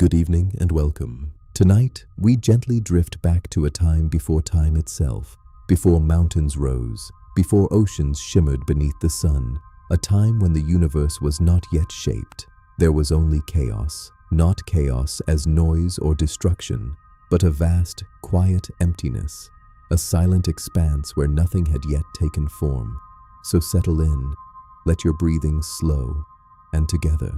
Good evening and welcome. Tonight, we gently drift back to a time before time itself, before mountains rose, before oceans shimmered beneath the sun, a time when the universe was not yet shaped. There was only chaos, not chaos as noise or destruction, but a vast, quiet emptiness, a silent expanse where nothing had yet taken form. So settle in, let your breathing slow, and together,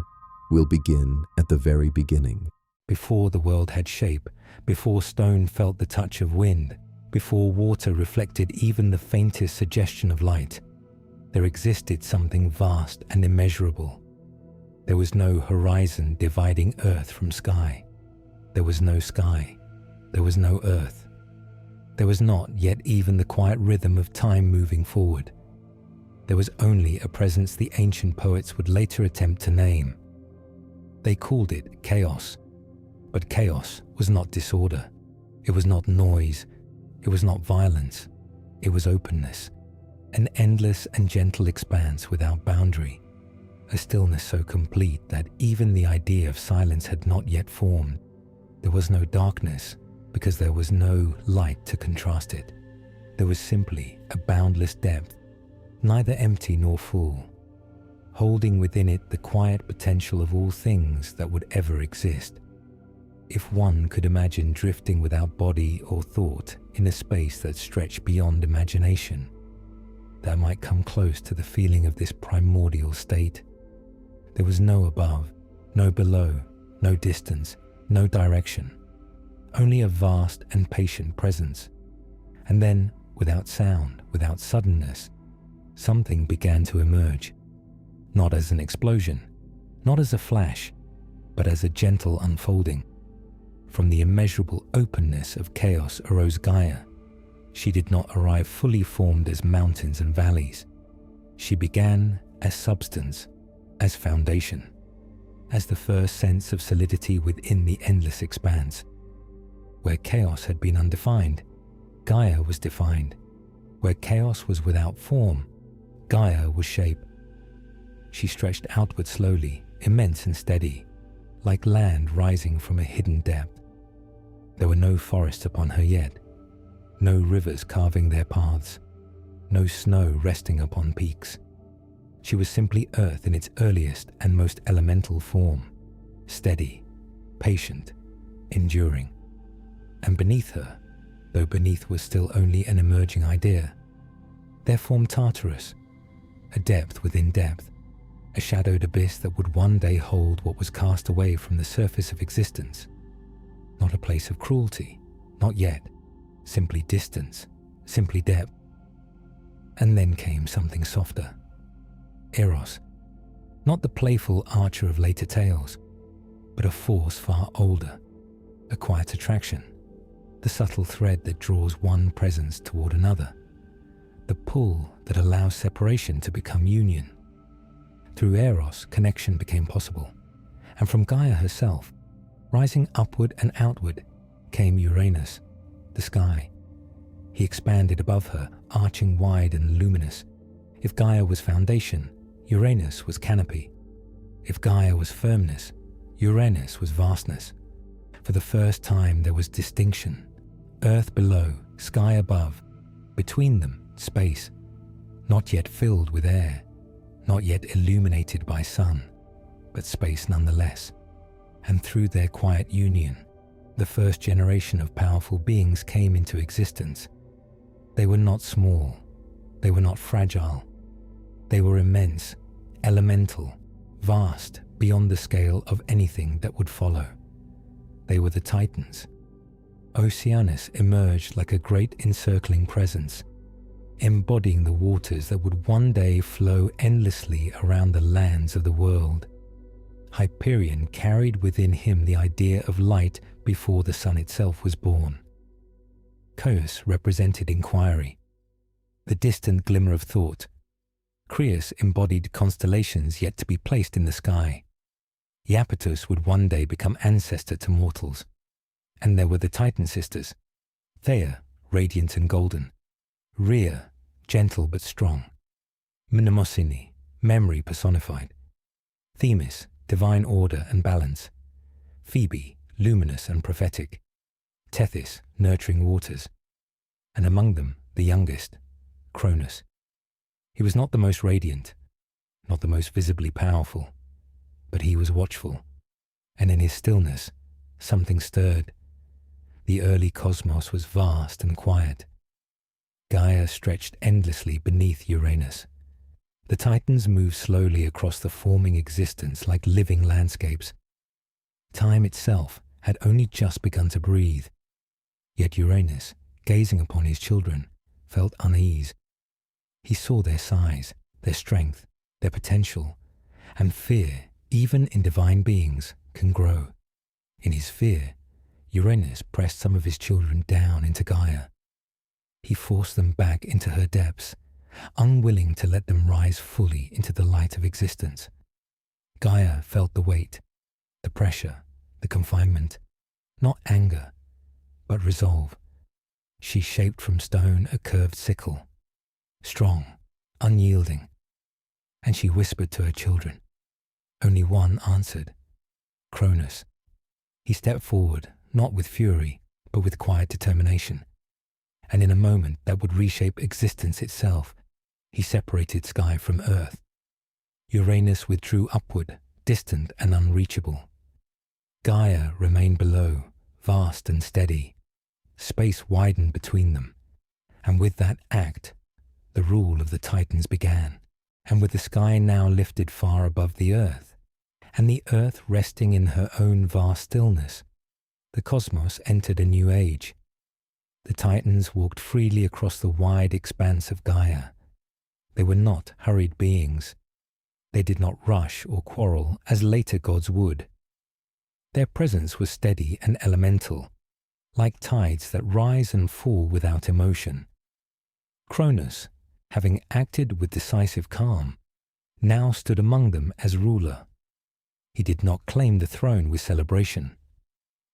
we'll begin at the very beginning. Before the world had shape, before stone felt the touch of wind, before water reflected even the faintest suggestion of light, there existed something vast and immeasurable. There was no horizon dividing earth from sky. There was no sky. There was no earth. There was not yet even the quiet rhythm of time moving forward. There was only a presence the ancient poets would later attempt to name. They called it chaos. But chaos was not disorder. It was not noise. It was not violence. It was openness. An endless and gentle expanse without boundary. A stillness so complete that even the idea of silence had not yet formed. There was no darkness because there was no light to contrast it. There was simply a boundless depth, neither empty nor full, holding within it the quiet potential of all things that would ever exist. If one could imagine drifting without body or thought in a space that stretched beyond imagination, that might come close to the feeling of this primordial state. There was no above, no below, no distance, no direction, only a vast and patient presence. And then, without sound, without suddenness, something began to emerge, not as an explosion, not as a flash, but as a gentle unfolding. From the immeasurable openness of chaos arose Gaia. She did not arrive fully formed as mountains and valleys. She began as substance, as foundation, as the first sense of solidity within the endless expanse. Where chaos had been undefined, Gaia was defined. Where chaos was without form, Gaia was shape. She stretched outward slowly, immense and steady, like land rising from a hidden depth. There were no forests upon her yet, no rivers carving their paths, no snow resting upon peaks. She was simply earth in its earliest and most elemental form, steady, patient, enduring. And beneath her, though beneath was still only an emerging idea, there formed Tartarus, a depth within depth, a shadowed abyss that would one day hold what was cast away from the surface of existence. Not a place of cruelty, not yet, simply distance, simply depth. And then came something softer. Eros, not the playful archer of later tales, but a force far older, a quiet attraction, the subtle thread that draws one presence toward another, the pull that allows separation to become union. Through Eros, connection became possible, and from Gaia herself, rising upward and outward, came Uranus, the sky. He expanded above her, arching wide and luminous. If Gaia was foundation, Uranus was canopy. If Gaia was firmness, Uranus was vastness. For the first time there was distinction. Earth below, sky above. Between them, space. Not yet filled with air. Not yet illuminated by sun, but space nonetheless. And through their quiet union, the first generation of powerful beings came into existence. They were not small. They were not fragile. They were immense, elemental, vast, beyond the scale of anything that would follow. They were the Titans. Oceanus emerged like a great encircling presence, embodying the waters that would one day flow endlessly around the lands of the world. Hyperion carried within him the idea of light before the sun itself was born. Chaos represented inquiry, the distant glimmer of thought. Creus embodied constellations yet to be placed in the sky. Iapetus would one day become ancestor to mortals. And there were the Titan sisters, Theia, radiant and golden, Rhea, gentle but strong, Mnemosyne, memory personified, Themis, divine order and balance, Phoebe, luminous and prophetic, Tethys, nurturing waters, and among them, the youngest, Cronus. He was not the most radiant, not the most visibly powerful, but he was watchful, and in his stillness, something stirred. The early cosmos was vast and quiet. Gaia stretched endlessly beneath Uranus. The Titans moved slowly across the forming existence like living landscapes. Time itself had only just begun to breathe. Yet Uranus, gazing upon his children, felt unease. He saw their size, their strength, their potential, and fear, even in divine beings, can grow. In his fear, Uranus pressed some of his children down into Gaia. He forced them back into her depths, unwilling to let them rise fully into the light of existence. Gaia felt the weight, the pressure, the confinement, not anger, but resolve. She shaped from stone a curved sickle, strong, unyielding, and she whispered to her children. Only one answered, Cronus. He stepped forward, not with fury, but with quiet determination. And in a moment that would reshape existence itself, he separated sky from earth. Uranus withdrew upward, distant and unreachable. Gaia remained below, vast and steady. Space widened between them, and with that act, the rule of the Titans began. And with the sky now lifted far above the earth, and the earth resting in her own vast stillness, the cosmos entered a new age. The Titans walked freely across the wide expanse of Gaia. They were not hurried beings. They did not rush or quarrel as later gods would. Their presence was steady and elemental, like tides that rise and fall without emotion. Cronus, having acted with decisive calm, now stood among them as ruler. He did not claim the throne with celebration.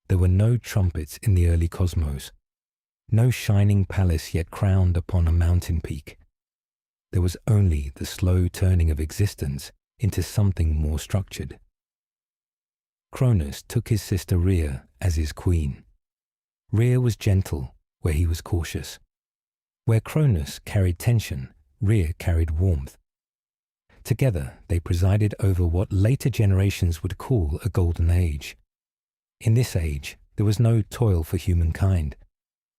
There were no trumpets in the early cosmos, no shining palace yet crowned upon a mountain peak. There was only the slow turning of existence into something more structured. Cronus took his sister Rhea as his queen. Rhea was gentle where he was cautious. Where Cronus carried tension, Rhea carried warmth. Together they presided over what later generations would call a golden age. In this age, there was no toil for humankind.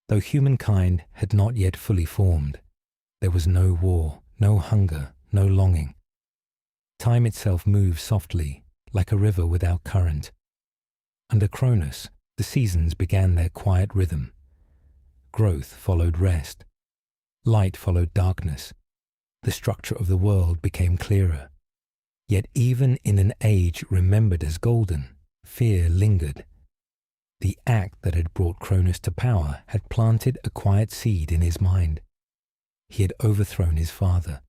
Though humankind had not yet fully formed, there was no war, no hunger, no longing. Time itself moved softly, like a river without current. Under Cronus, the seasons began their quiet rhythm. Growth followed rest. Light followed darkness. The structure of the world became clearer. Yet even in an age remembered as golden, fear lingered. The act that had brought Cronus to power had planted a quiet seed in his mind. He had overthrown his father,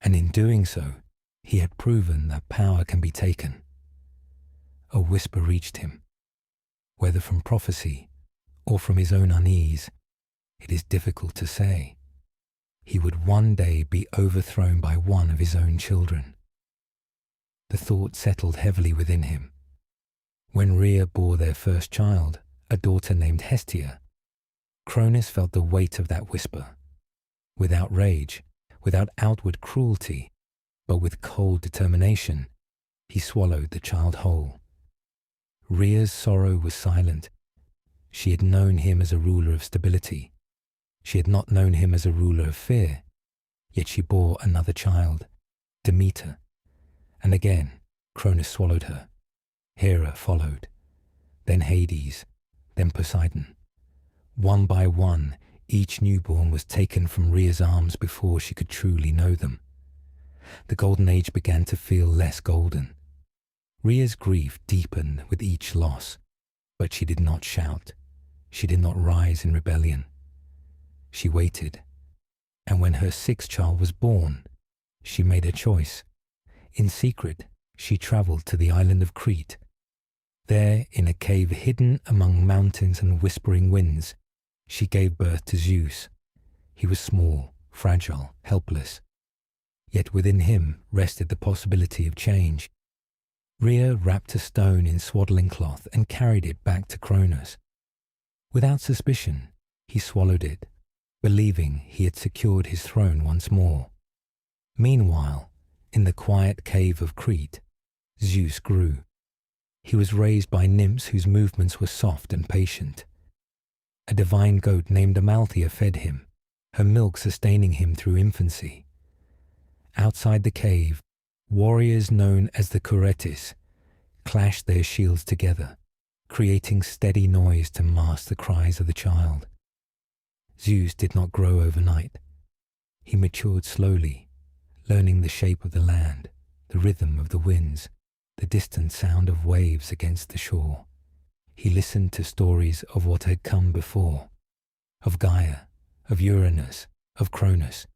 and in doing so, he had proven that power can be taken. A whisper reached him. Whether from prophecy or from his own unease, it is difficult to say. He would one day be overthrown by one of his own children. The thought settled heavily within him. When Rhea bore their first child, a daughter named Hestia, Cronus felt the weight of that whisper. Without rage, without outward cruelty, but with cold determination, he swallowed the child whole. Rhea's sorrow was silent. She had known him as a ruler of stability. She had not known him as a ruler of fear, yet she bore another child, Demeter. And again, Cronus swallowed her. Hera followed, then Hades, then Poseidon. One by one, each newborn was taken from Rhea's arms before she could truly know them. The golden age began to feel less golden. Rhea's grief deepened with each loss, but she did not shout. She did not rise in rebellion. She waited, and when her sixth child was born, she made a choice. In secret, she traveled to the island of Crete. There, in a cave hidden among mountains and whispering winds, she gave birth to Zeus. He was small, fragile, helpless. Yet within him rested the possibility of change. Rhea wrapped a stone in swaddling cloth and carried it back to Cronus. Without suspicion, he swallowed it, believing he had secured his throne once more. Meanwhile, in the quiet cave of Crete, Zeus grew. He was raised by nymphs whose movements were soft and patient. A divine goat named Amalthea fed him, her milk sustaining him through infancy. Outside the cave, warriors known as the Curetes clashed their shields together, creating steady noise to mask the cries of the child. Zeus did not grow overnight. He matured slowly, learning the shape of the land, the rhythm of the winds, the distant sound of waves against the shore. He listened to stories of what had come before, of Gaia, of Uranus, of Cronus.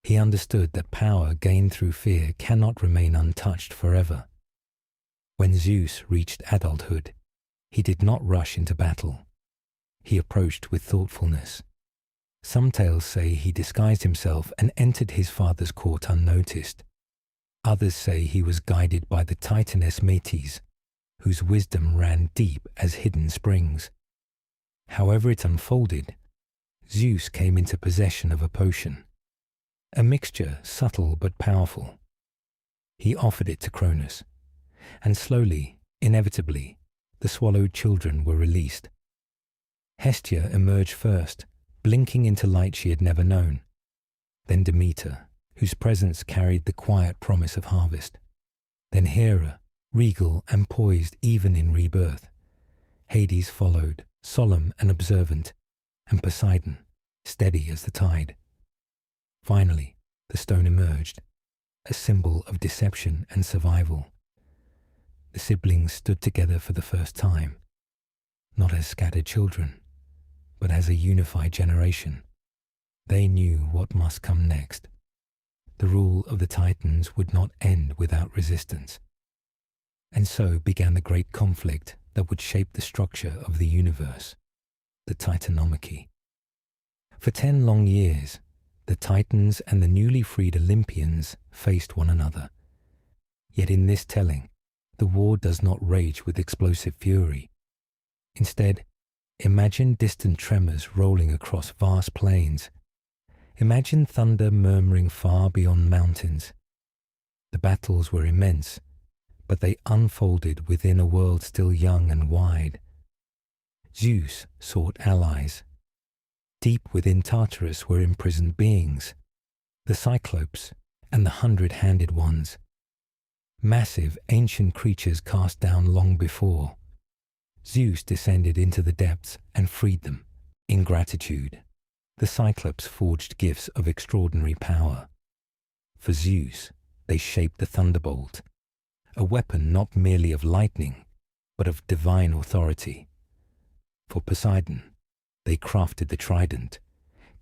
He understood that power gained through fear cannot remain untouched forever. When Zeus reached adulthood, he did not rush into battle. He approached with thoughtfulness. Some tales say he disguised himself and entered his father's court unnoticed. Others say he was guided by the Titaness Metis, whose wisdom ran deep as hidden springs. However it unfolded, Zeus came into possession of a potion, a mixture subtle but powerful. He offered it to Cronus, and slowly, inevitably, the swallowed children were released. Hestia emerged first, blinking into light she had never known. Then Demeter, whose presence carried the quiet promise of harvest. Then Hera, regal and poised even in rebirth. Hades followed, solemn and observant, and Poseidon, steady as the tide. Finally, the stone emerged, a symbol of deception and survival. The siblings stood together for the first time, not as scattered children, but as a unified generation. They knew what must come next. The rule of the Titans would not end without resistance. And so began the great conflict that would shape the structure of the universe, the Titanomachy. For 10 long years, the Titans and the newly freed Olympians faced one another. Yet in this telling, the war does not rage with explosive fury. Instead, imagine distant tremors rolling across vast plains. Imagine thunder murmuring far beyond mountains. The battles were immense, but they unfolded within a world still young and wide. Zeus sought allies. Deep within Tartarus were imprisoned beings, the Cyclopes and the 100-handed ones. Massive ancient creatures cast down long before. Zeus descended into the depths and freed them. In gratitude, the Cyclops forged gifts of extraordinary power. For Zeus, they shaped the thunderbolt, a weapon not merely of lightning, but of divine authority. For Poseidon, they crafted the trident,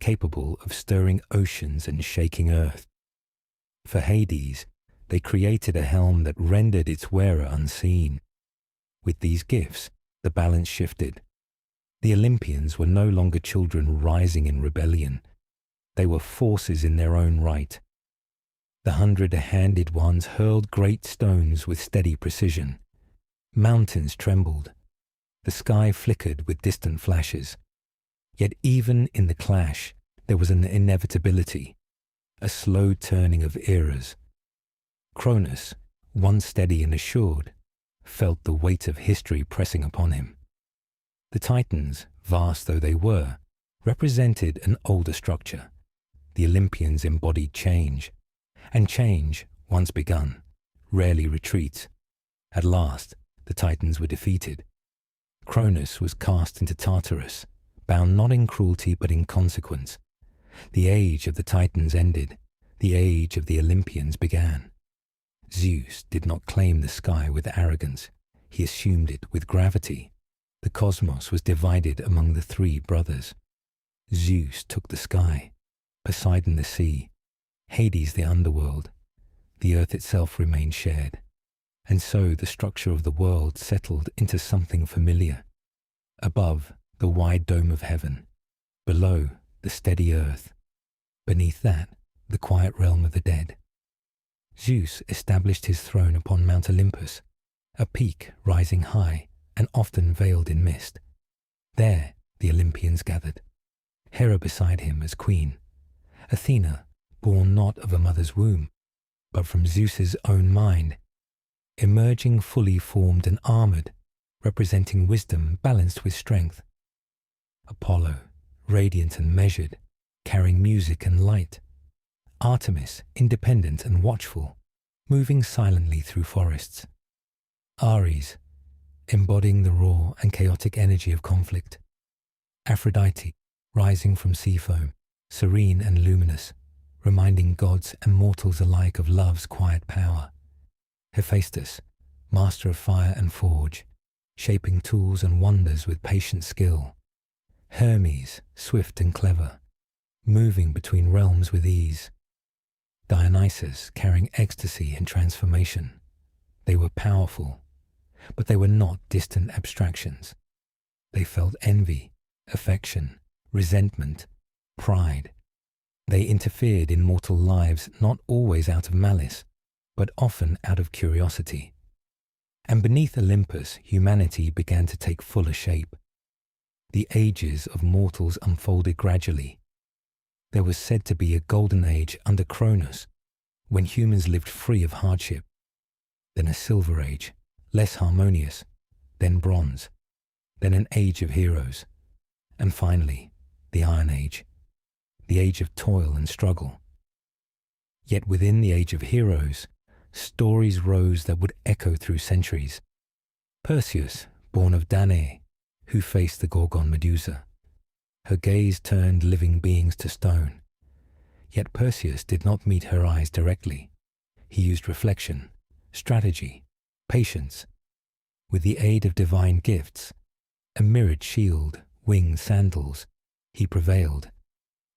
capable of stirring oceans and shaking earth. For Hades, they created a helm that rendered its wearer unseen. With these gifts, the balance shifted. The Olympians were no longer children rising in rebellion. They were forces in their own right. The 100-handed ones hurled great stones with steady precision. Mountains trembled. The sky flickered with distant flashes. Yet even in the clash, there was an inevitability, a slow turning of eras. Cronus, once steady and assured, felt the weight of history pressing upon him. The Titans, vast though they were, represented an older structure. The Olympians embodied change, and change, once begun, rarely retreats. At last, the Titans were defeated. Cronus was cast into Tartarus, bound not in cruelty but in consequence. The age of the Titans ended. The age of the Olympians began. Zeus did not claim the sky with arrogance. He assumed it with gravity. The cosmos was divided among the 3 brothers. Zeus took the sky, Poseidon the sea, Hades the underworld. The earth itself remained shared. And so the structure of the world settled into something familiar. Above, the wide dome of heaven. Below, the steady earth. Beneath that, the quiet realm of the dead. Zeus established his throne upon Mount Olympus, a peak rising high and often veiled in mist. There the Olympians gathered, Hera beside him as queen, Athena, born not of a mother's womb, but from Zeus's own mind, emerging fully formed and armoured, representing wisdom balanced with strength. Apollo, radiant and measured, carrying music and light. Artemis, independent and watchful, moving silently through forests. Ares, embodying the raw and chaotic energy of conflict. Aphrodite, rising from sea foam, serene and luminous, reminding gods and mortals alike of love's quiet power. Hephaestus, master of fire and forge, shaping tools and wonders with patient skill. Hermes, swift and clever, moving between realms with ease. Dionysus, carrying ecstasy and transformation. They were powerful, but they were not distant abstractions. They felt envy, affection, resentment, pride. They interfered in mortal lives not always out of malice, but often out of curiosity. And beneath Olympus, humanity began to take fuller shape. The ages of mortals unfolded gradually. There was said to be a golden age under Cronus, when humans lived free of hardship. Then a silver age, less harmonious, then bronze, then an age of heroes, and finally the Iron Age, the age of toil and struggle. Yet within the age of heroes, stories rose that would echo through centuries. Perseus, born of Danae, who faced the Gorgon Medusa. Her gaze turned living beings to stone. Yet Perseus did not meet her eyes directly. He used reflection, strategy, patience. With the aid of divine gifts, a mirrored shield, winged sandals, he prevailed.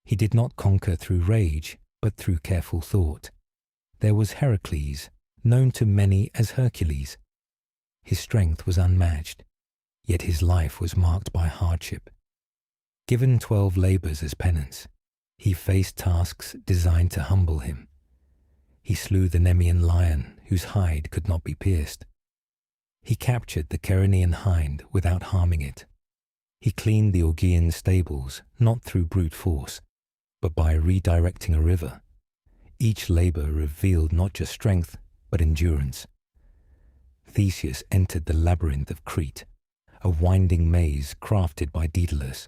He did not conquer through rage, but through careful thought. There was Heracles, known to many as Hercules. His strength was unmatched, yet his life was marked by hardship. Given 12 labours as penance, he faced tasks designed to humble him. He slew the Nemean lion, whose hide could not be pierced. He captured the Ceryneian hind without harming it. He cleaned the Augean stables, not through brute force, but by redirecting a river. Each labour revealed not just strength, but endurance. Theseus entered the labyrinth of Crete, a winding maze crafted by Daedalus.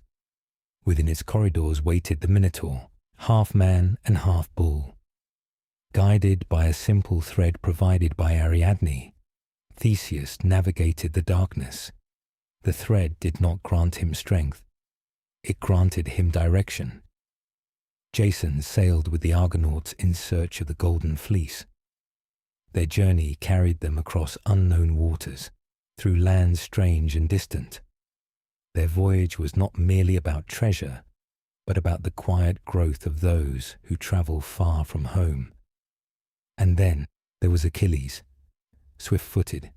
Within its corridors waited the Minotaur, half man and half bull. Guided by a simple thread provided by Ariadne, Theseus navigated the darkness. The thread did not grant him strength. It granted him direction. Jason sailed with the Argonauts in search of the Golden Fleece. Their journey carried them across unknown waters, through lands strange and distant. Their voyage was not merely about treasure, but about the quiet growth of those who travel far from home. And then there was Achilles, swift-footed,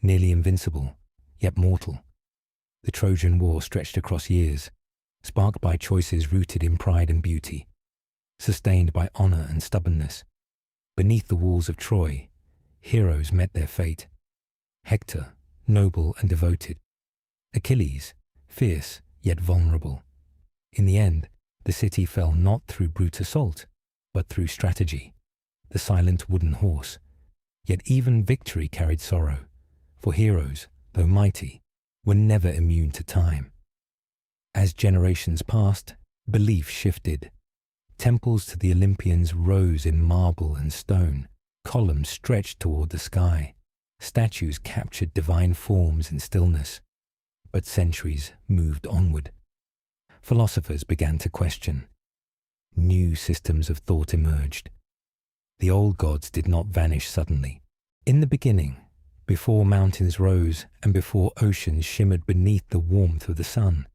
nearly invincible, yet mortal. The Trojan War stretched across years, sparked by choices rooted in pride and beauty, sustained by honour and stubbornness. Beneath the walls of Troy, heroes met their fate. Hector, noble and devoted. Achilles, fierce yet vulnerable. In the end, the city fell not through brute assault, but through strategy, the silent wooden horse. Yet even victory carried sorrow, for heroes, though mighty, were never immune to time. As generations passed, belief shifted. Temples to the Olympians rose in marble and stone, columns stretched toward the sky, statues captured divine forms in stillness. But centuries moved onward. Philosophers began to question. New systems of thought emerged. The old gods did not vanish suddenly. In the beginning, before mountains rose and before oceans shimmered beneath the warmth of the sun,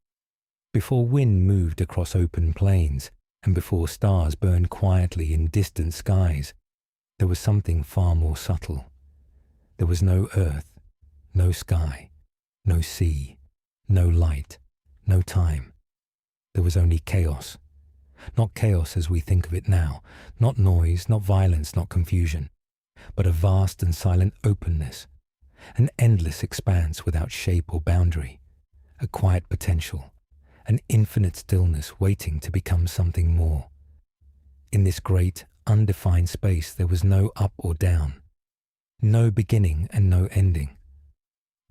before wind moved across open plains, and before stars burned quietly in distant skies, there was something far more subtle. There was no earth, no sky, no sea, no light, no time. There was only chaos. Not chaos as we think of it now, not noise, not violence, not confusion, but a vast and silent openness, an endless expanse without shape or boundary, a quiet potential, an infinite stillness waiting to become something more. In this great, undefined space there was no up or down, no beginning and no ending,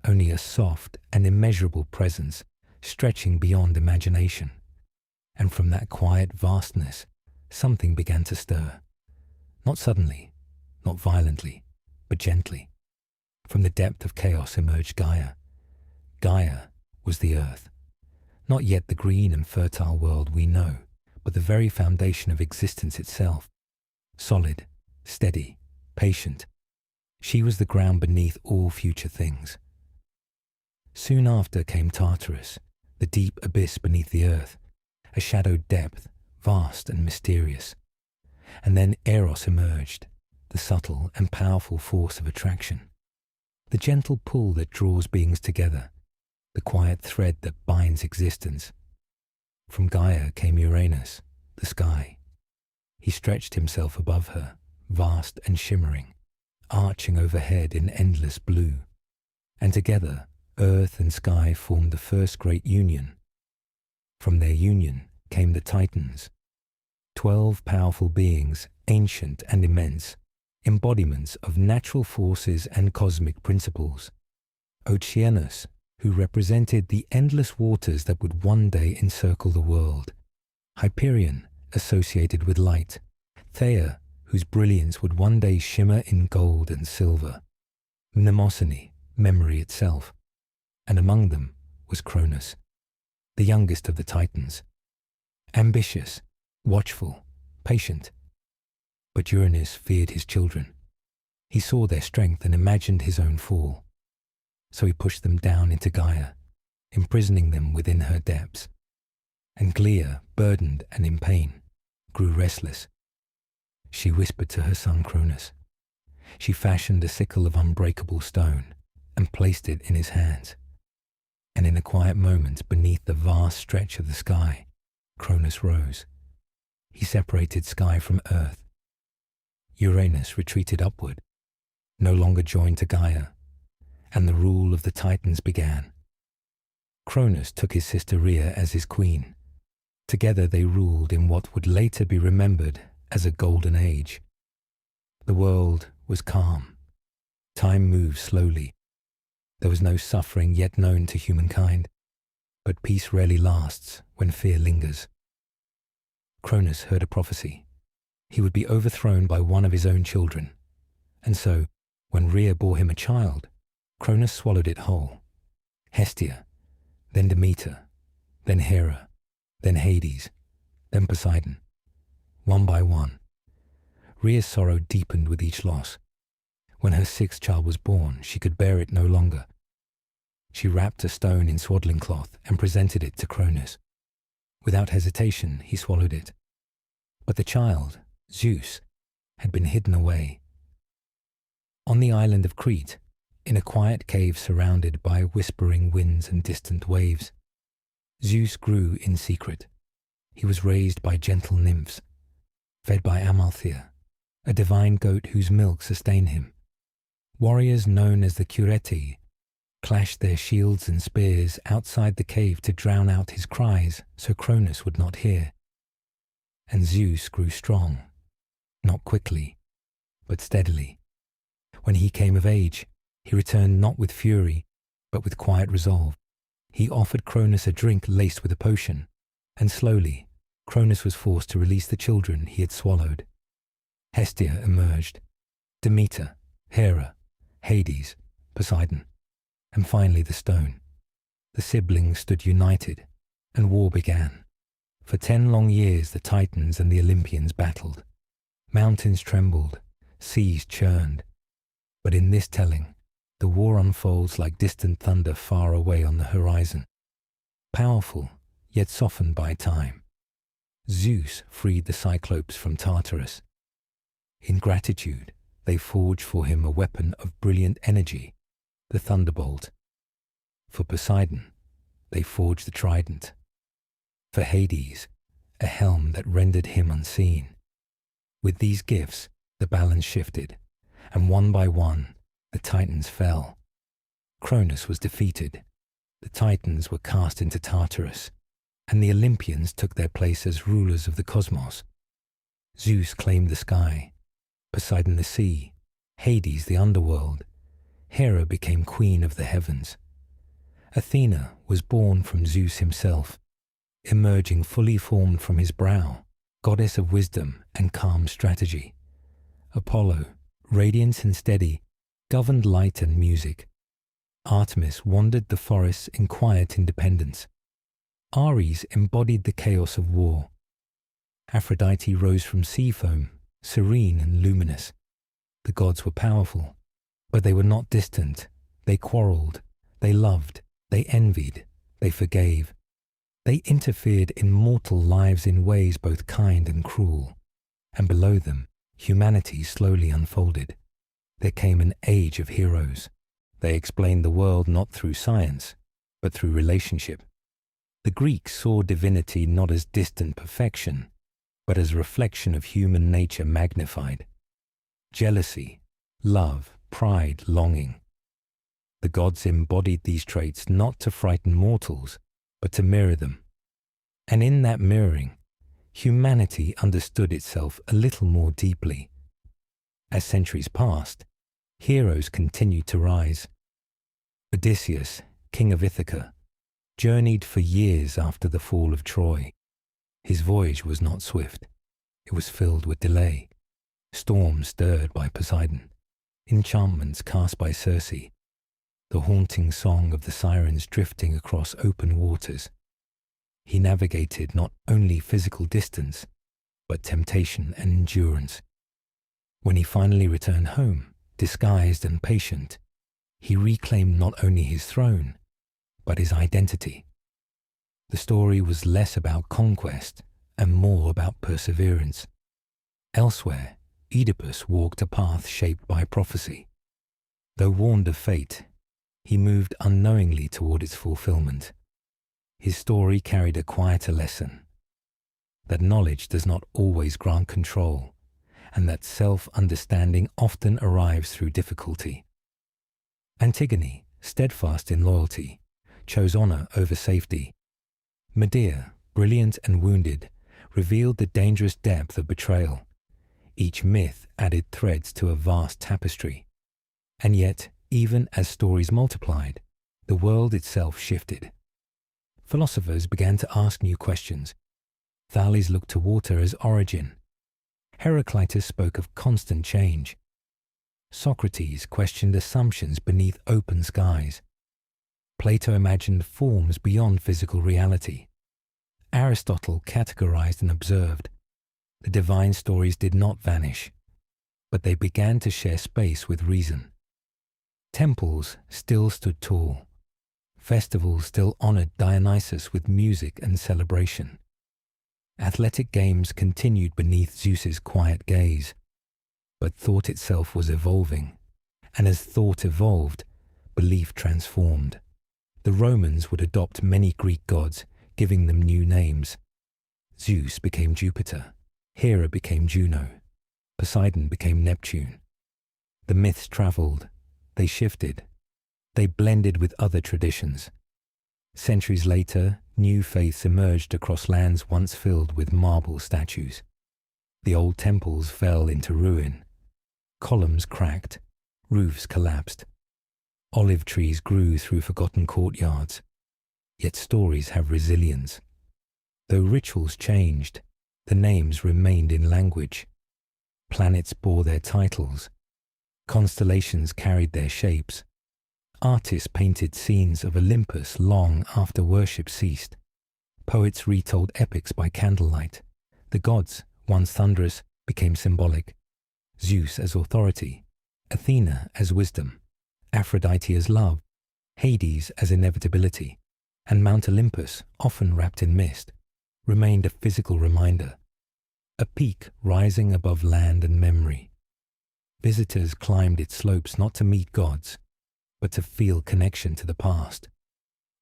only a soft and immeasurable presence stretching beyond imagination. And from that quiet vastness, something began to stir. Not suddenly, not violently, but gently. From the depth of chaos emerged Gaia. Gaia was the earth. Not yet the green and fertile world we know, but the very foundation of existence itself. Solid, steady, patient. She was the ground beneath all future things. Soon after came Tartarus, the deep abyss beneath the earth, a shadowed depth, vast and mysterious. And then Eros emerged, the subtle and powerful force of attraction, the gentle pull that draws beings together, the quiet thread that binds existence. From Gaia came Uranus, the sky. He stretched himself above her, vast and shimmering, arching overhead in endless blue. And together, earth and sky formed the first great union. From their union came the Titans, 12 powerful beings, ancient and immense, embodiments of natural forces and cosmic principles. Oceanus, who represented the endless waters that would one day encircle the world. Hyperion, associated with light. Thea, whose brilliance would one day shimmer in gold and silver. Mnemosyne, memory itself. And among them was Cronus, the youngest of the Titans. Ambitious, watchful, patient. But Uranus feared his children. He saw their strength and imagined his own fall. So he pushed them down into Gaia, imprisoning them within her depths. And Gaia, burdened and in pain, grew restless. She whispered to her son Cronus. She fashioned a sickle of unbreakable stone and placed it in his hands. And in a quiet moment beneath the vast stretch of the sky, Cronus rose. He separated sky from earth. Uranus retreated upward, no longer joined to Gaia, and the rule of the Titans began. Cronus took his sister Rhea as his queen. Together they ruled in what would later be remembered as a golden age. The world was calm. Time moved slowly. There was no suffering yet known to humankind, but peace rarely lasts when fear lingers. Cronus heard a prophecy. He would be overthrown by one of his own children, and so, when Rhea bore him a child, Cronus swallowed it whole. Hestia, then Demeter, then Hera, then Hades, then Poseidon. One by one. Rhea's sorrow deepened with each loss. When her sixth child was born, she could bear it no longer. She wrapped a stone in swaddling cloth and presented it to Cronus. Without hesitation, he swallowed it. But the child, Zeus, had been hidden away. On the island of Crete, in a quiet cave surrounded by whispering winds and distant waves, Zeus grew in secret. He was raised by gentle nymphs, fed by Amalthea, a divine goat whose milk sustained him. Warriors known as the Cureti clashed their shields and spears outside the cave to drown out his cries so Cronus would not hear. And Zeus grew strong, not quickly, but steadily. When he came of age, he returned not with fury, but with quiet resolve. He offered Cronus a drink laced with a potion, and slowly Cronus was forced to release the children he had swallowed. Hestia emerged, Demeter, Hera, Hades, Poseidon, and finally the stone. The siblings stood united, and war began. For 10 long years the Titans and the Olympians battled. Mountains trembled, seas churned. But in this telling, the war unfolds like distant thunder far away on the horizon. Powerful, yet softened by time. Zeus freed the Cyclopes from Tartarus. In gratitude, they forged for him a weapon of brilliant energy, the thunderbolt. For Poseidon, they forged the trident. For Hades, a helm that rendered him unseen. With these gifts, the balance shifted, and one by one, the Titans fell, Cronus was defeated, the Titans were cast into Tartarus, and the Olympians took their place as rulers of the cosmos. Zeus claimed the sky, Poseidon the sea, Hades the underworld. Hera became queen of the heavens. Athena was born from Zeus himself, emerging fully formed from his brow, goddess of wisdom and calm strategy. Apollo, radiant and steady, governed light and music. Artemis wandered the forests in quiet independence. Ares embodied the chaos of war. Aphrodite rose from sea foam, serene and luminous. The gods were powerful, but they were not distant. They quarreled, they loved, they envied, they forgave. They interfered in mortal lives in ways both kind and cruel. And below them, humanity slowly unfolded. There came an age of heroes. They explained the world not through science, but through relationship. The Greeks saw divinity not as distant perfection, but as a reflection of human nature magnified. Jealousy, love, pride, longing. The gods embodied these traits not to frighten mortals, but to mirror them. And in that mirroring, humanity understood itself a little more deeply. As centuries passed, heroes continued to rise. Odysseus, king of Ithaca, journeyed for years after the fall of Troy. His voyage was not swift. It was filled with delay. Storms stirred by Poseidon, enchantments cast by Circe, the haunting song of the sirens drifting across open waters. He navigated not only physical distance, but temptation and endurance. When he finally returned home, disguised and patient, he reclaimed not only his throne, but his identity. The story was less about conquest and more about perseverance. Elsewhere, Oedipus walked a path shaped by prophecy. Though warned of fate, he moved unknowingly toward its fulfillment. His story carried a quieter lesson, that knowledge does not always grant control, and that self-understanding often arrives through difficulty. Antigone, steadfast in loyalty, chose honor over safety. Medea, brilliant and wounded, revealed the dangerous depth of betrayal. Each myth added threads to a vast tapestry. And yet, even as stories multiplied, the world itself shifted. Philosophers began to ask new questions. Thales looked to water as origin. Heraclitus spoke of constant change. Socrates questioned assumptions beneath open skies. Plato imagined forms beyond physical reality. Aristotle categorized and observed. The divine stories did not vanish, but they began to share space with reason. Temples still stood tall. Festivals still honored Dionysus with music and celebration. Athletic games continued beneath Zeus's quiet gaze. But thought itself was evolving, and as thought evolved, belief transformed. The Romans would adopt many Greek gods, giving them new names. Zeus became Jupiter, Hera became Juno, Poseidon became Neptune. The myths traveled, they shifted, they blended with other traditions. Centuries later, new faiths emerged across lands once filled with marble statues. The old temples fell into ruin. Columns cracked, roofs collapsed. Olive trees grew through forgotten courtyards. Yet stories have resilience. Though rituals changed, the names remained in language. Planets bore their titles. Constellations carried their shapes. Artists painted scenes of Olympus long after worship ceased. Poets retold epics by candlelight. The gods, once thunderous, became symbolic. Zeus as authority, Athena as wisdom, Aphrodite as love, Hades as inevitability, and Mount Olympus, often wrapped in mist, remained a physical reminder, a peak rising above land and memory. Visitors climbed its slopes not to meet gods, but to feel connection to the past.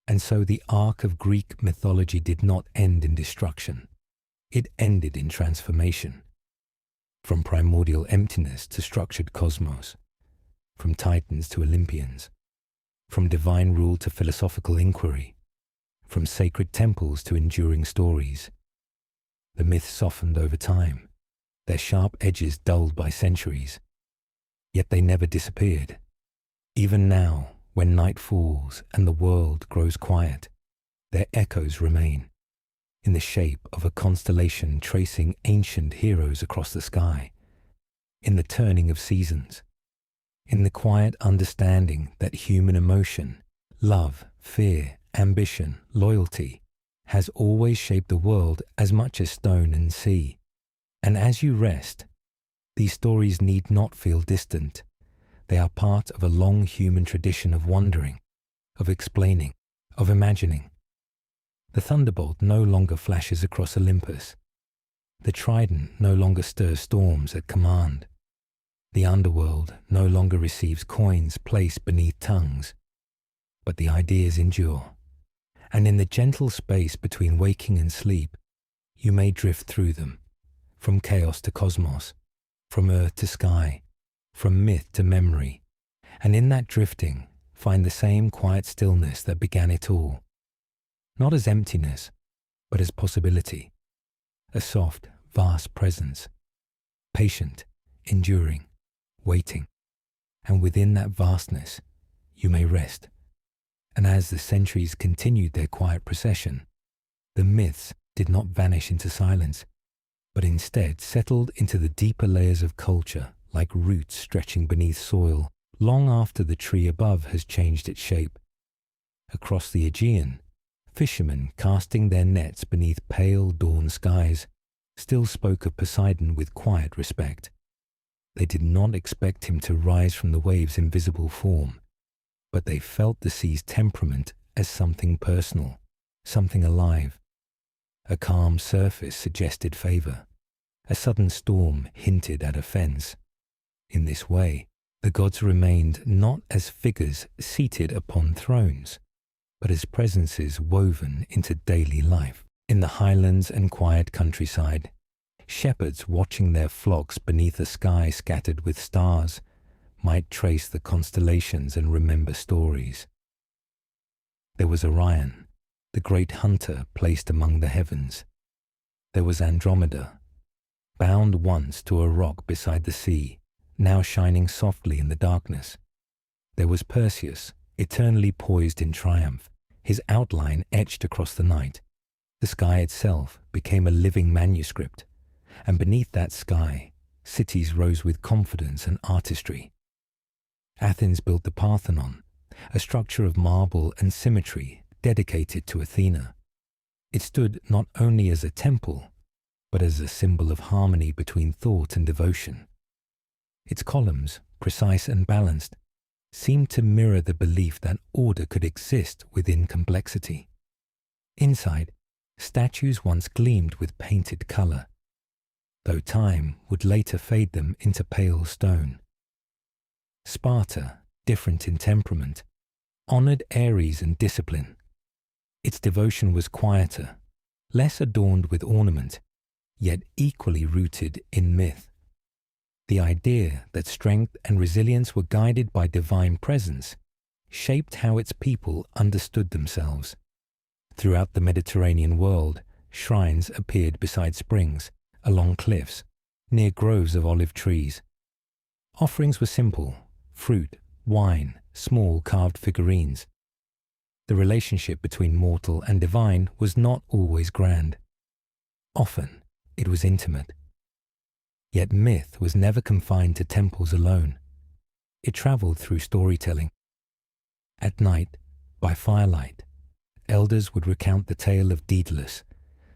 And so the arc of Greek mythology did not end in destruction. It ended in transformation. From primordial emptiness to structured cosmos, from titans to Olympians, from divine rule to philosophical inquiry, from sacred temples to enduring stories. The myths softened over time, their sharp edges dulled by centuries, yet they never disappeared. Even now, when night falls and the world grows quiet, their echoes remain, in the shape of a constellation tracing ancient heroes across the sky, in the turning of seasons, in the quiet understanding that human emotion, love, fear, ambition, loyalty, has always shaped the world as much as stone and sea. And as you rest, these stories need not feel distant. They are part of a long human tradition of wondering, of explaining, of imagining. The thunderbolt no longer flashes across Olympus. The trident no longer stirs storms at command. The underworld no longer receives coins placed beneath tongues. But the ideas endure. And in the gentle space between waking and sleep, you may drift through them, from chaos to cosmos, from earth to sky, from myth to memory, and in that drifting find the same quiet stillness that began it all, not as emptiness, but as possibility, a soft, vast presence, patient, enduring, waiting, and within that vastness you may rest. And as the centuries continued their quiet procession, the myths did not vanish into silence, but instead settled into the deeper layers of culture like roots stretching beneath soil long after the tree above has changed its shape. Across the Aegean, fishermen casting their nets beneath pale dawn skies still spoke of Poseidon with quiet respect. They did not expect him to rise from the waves' invisible form, but they felt the sea's temperament as something personal, something alive. A calm surface suggested favor. A sudden storm hinted at offense. In this way, the gods remained not as figures seated upon thrones, but as presences woven into daily life. In the highlands and quiet countryside, shepherds watching their flocks beneath a sky scattered with stars might trace the constellations and remember stories. There was Orion, the great hunter placed among the heavens. There was Andromeda, bound once to a rock beside the sea, now shining softly in the darkness. There was Perseus, eternally poised in triumph, his outline etched across the night. The sky itself became a living manuscript, and beneath that sky, cities rose with confidence and artistry. Athens built the Parthenon, a structure of marble and symmetry dedicated to Athena. It stood not only as a temple, but as a symbol of harmony between thought and devotion. Its columns, precise and balanced, seemed to mirror the belief that order could exist within complexity. Inside, statues once gleamed with painted color, though time would later fade them into pale stone. Sparta, different in temperament, honored Ares and discipline. Its devotion was quieter, less adorned with ornament, yet equally rooted in myth. The idea that strength and resilience were guided by divine presence shaped how its people understood themselves. Throughout the Mediterranean world, shrines appeared beside springs, along cliffs, near groves of olive trees. Offerings were simple: fruit, wine, small carved figurines. The relationship between mortal and divine was not always grand. Often, it was intimate. Yet myth was never confined to temples alone. It traveled through storytelling. At night, by firelight, elders would recount the tale of Daedalus,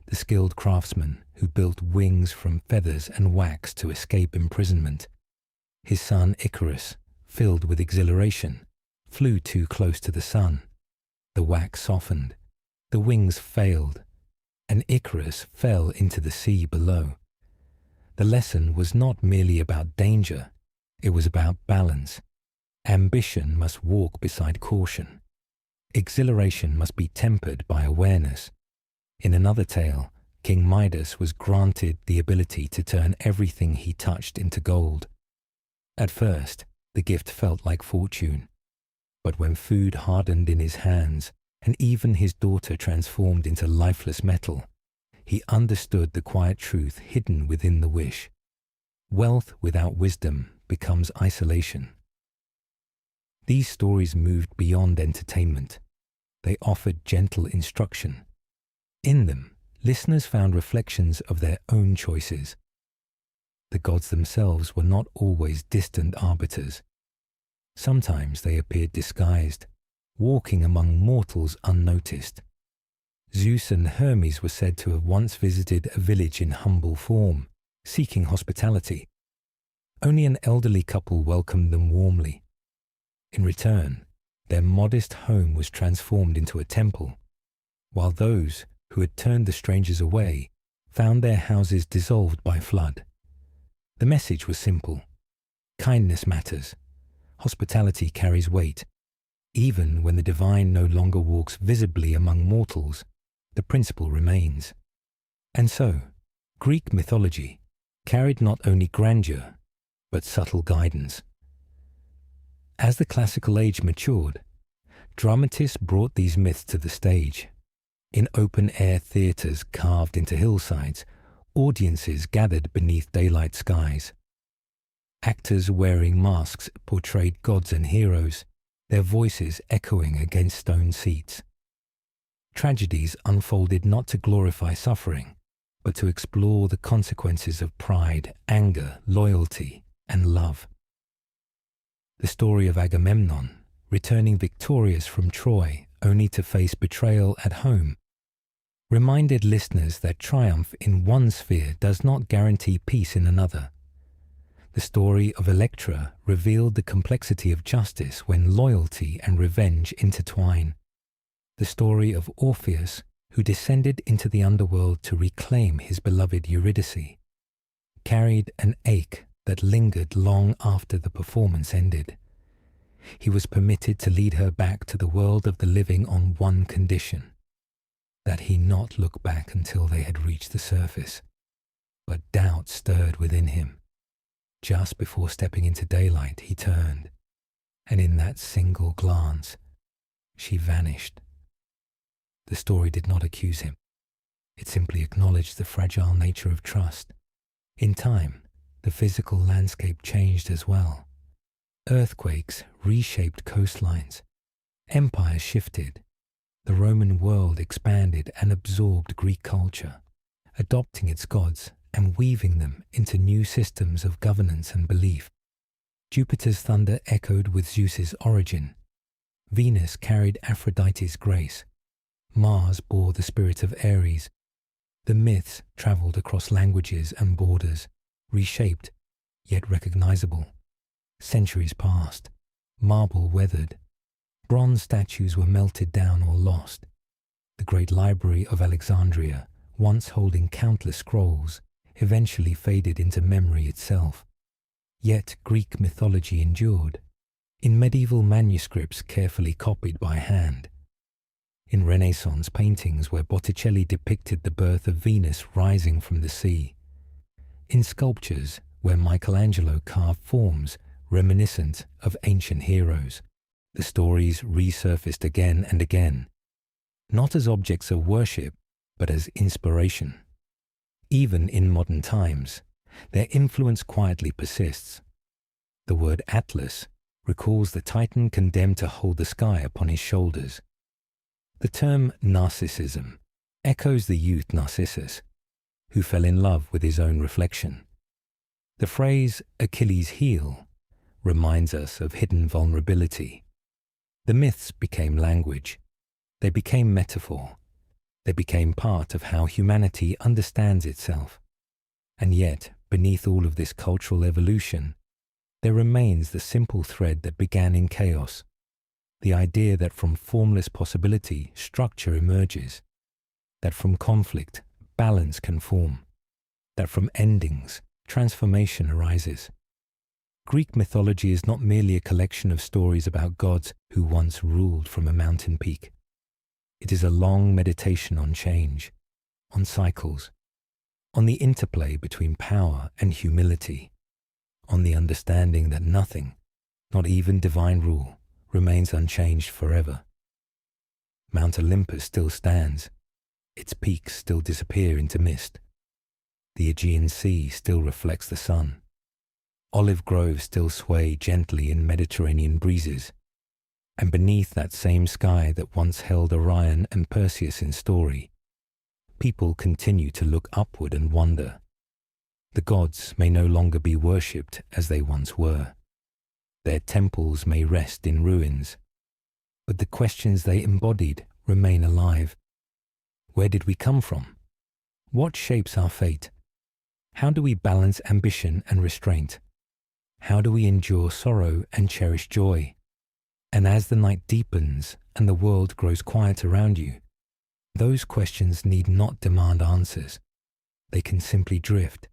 the skilled craftsman who built wings from feathers and wax to escape imprisonment. His son Icarus, filled with exhilaration, flew too close to the sun. The wax softened, the wings failed, and Icarus fell into the sea below. The lesson was not merely about danger, it was about balance. Ambition must walk beside caution. Exhilaration must be tempered by awareness. In another tale, King Midas was granted the ability to turn everything he touched into gold. At first, the gift felt like fortune. But when food hardened in his hands, and even his daughter transformed into lifeless metal, he understood the quiet truth hidden within the wish. Wealth without wisdom becomes isolation. These stories moved beyond entertainment. They offered gentle instruction. In them, listeners found reflections of their own choices. The gods themselves were not always distant arbiters. Sometimes they appeared disguised, walking among mortals unnoticed. Zeus and Hermes were said to have once visited a village in humble form, seeking hospitality. Only an elderly couple welcomed them warmly. In return, their modest home was transformed into a temple, while those who had turned the strangers away found their houses dissolved by flood. The message was simple. Kindness matters. Hospitality carries weight. Even when the divine no longer walks visibly among mortals, the principle remains. And so, Greek mythology carried not only grandeur, but subtle guidance. As the classical age matured, dramatists brought these myths to the stage. In open-air theatres carved into hillsides, audiences gathered beneath daylight skies. Actors wearing masks portrayed gods and heroes, their voices echoing against stone seats. Tragedies unfolded not to glorify suffering, but to explore the consequences of pride, anger, loyalty, and love. The story of Agamemnon, returning victorious from Troy only to face betrayal at home, reminded listeners that triumph in one sphere does not guarantee peace in another. The story of Electra revealed the complexity of justice when loyalty and revenge intertwine. The story of Orpheus, who descended into the underworld to reclaim his beloved Eurydice, carried an ache that lingered long after the performance ended. He was permitted to lead her back to the world of the living on one condition, that he not look back until they had reached the surface. But doubt stirred within him. Just before stepping into daylight, he turned, and in that single glance, she vanished. The story did not accuse him. It simply acknowledged the fragile nature of trust. In time, the physical landscape changed as well. Earthquakes reshaped coastlines. Empires shifted. The Roman world expanded and absorbed Greek culture, adopting its gods and weaving them into new systems of governance and belief. Jupiter's thunder echoed with Zeus's origin. Venus carried Aphrodite's grace. Mars bore the spirit of Ares. The myths traveled across languages and borders, reshaped, yet recognizable. Centuries passed. Marble weathered. Bronze statues were melted down or lost. The great library of Alexandria, once holding countless scrolls, eventually faded into memory itself. Yet Greek mythology endured, in medieval manuscripts carefully copied by hand, in Renaissance paintings where Botticelli depicted the birth of Venus rising from the sea, in sculptures where Michelangelo carved forms reminiscent of ancient heroes. The stories resurfaced again and again, not as objects of worship, but as inspiration. Even in modern times, their influence quietly persists. The word Atlas recalls the Titan condemned to hold the sky upon his shoulders. The term narcissism echoes the youth Narcissus, who fell in love with his own reflection. The phrase Achilles' heel reminds us of hidden vulnerability. The myths became language. They became metaphor. They became part of how humanity understands itself. And yet, beneath all of this cultural evolution, there remains the simple thread that began in chaos, the idea that from formless possibility, structure emerges, that from conflict, balance can form, that from endings, transformation arises. Greek mythology is not merely a collection of stories about gods who once ruled from a mountain peak. It is a long meditation on change, on cycles, on the interplay between power and humility, on the understanding that nothing, not even divine rule, remains unchanged forever. Mount Olympus still stands. Its peaks still disappear into mist. The Aegean Sea still reflects the sun. Olive groves still sway gently in Mediterranean breezes. And beneath that same sky that once held Orion and Perseus in story, people continue to look upward and wonder. The gods may no longer be worshipped as they once were. Their temples may rest in ruins, but the questions they embodied remain alive. Where did we come from? What shapes our fate? How do we balance ambition and restraint? How do we endure sorrow and cherish joy? And as the night deepens and the world grows quiet around you, those questions need not demand answers. They can simply drift,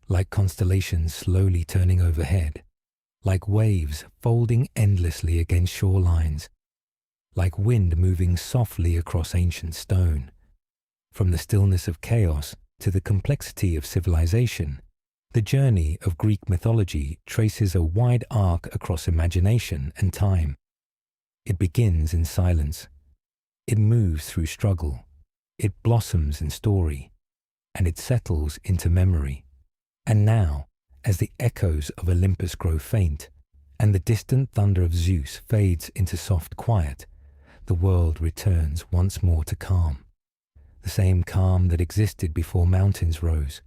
like constellations slowly turning overhead, like waves folding endlessly against shorelines, like wind moving softly across ancient stone. From the stillness of chaos to the complexity of civilization, the journey of Greek mythology traces a wide arc across imagination and time. It begins in silence. It moves through struggle. It blossoms in story. And it settles into memory. And now, as the echoes of Olympus grow faint, and the distant thunder of Zeus fades into soft quiet, the world returns once more to calm. The same calm that existed before mountains rose,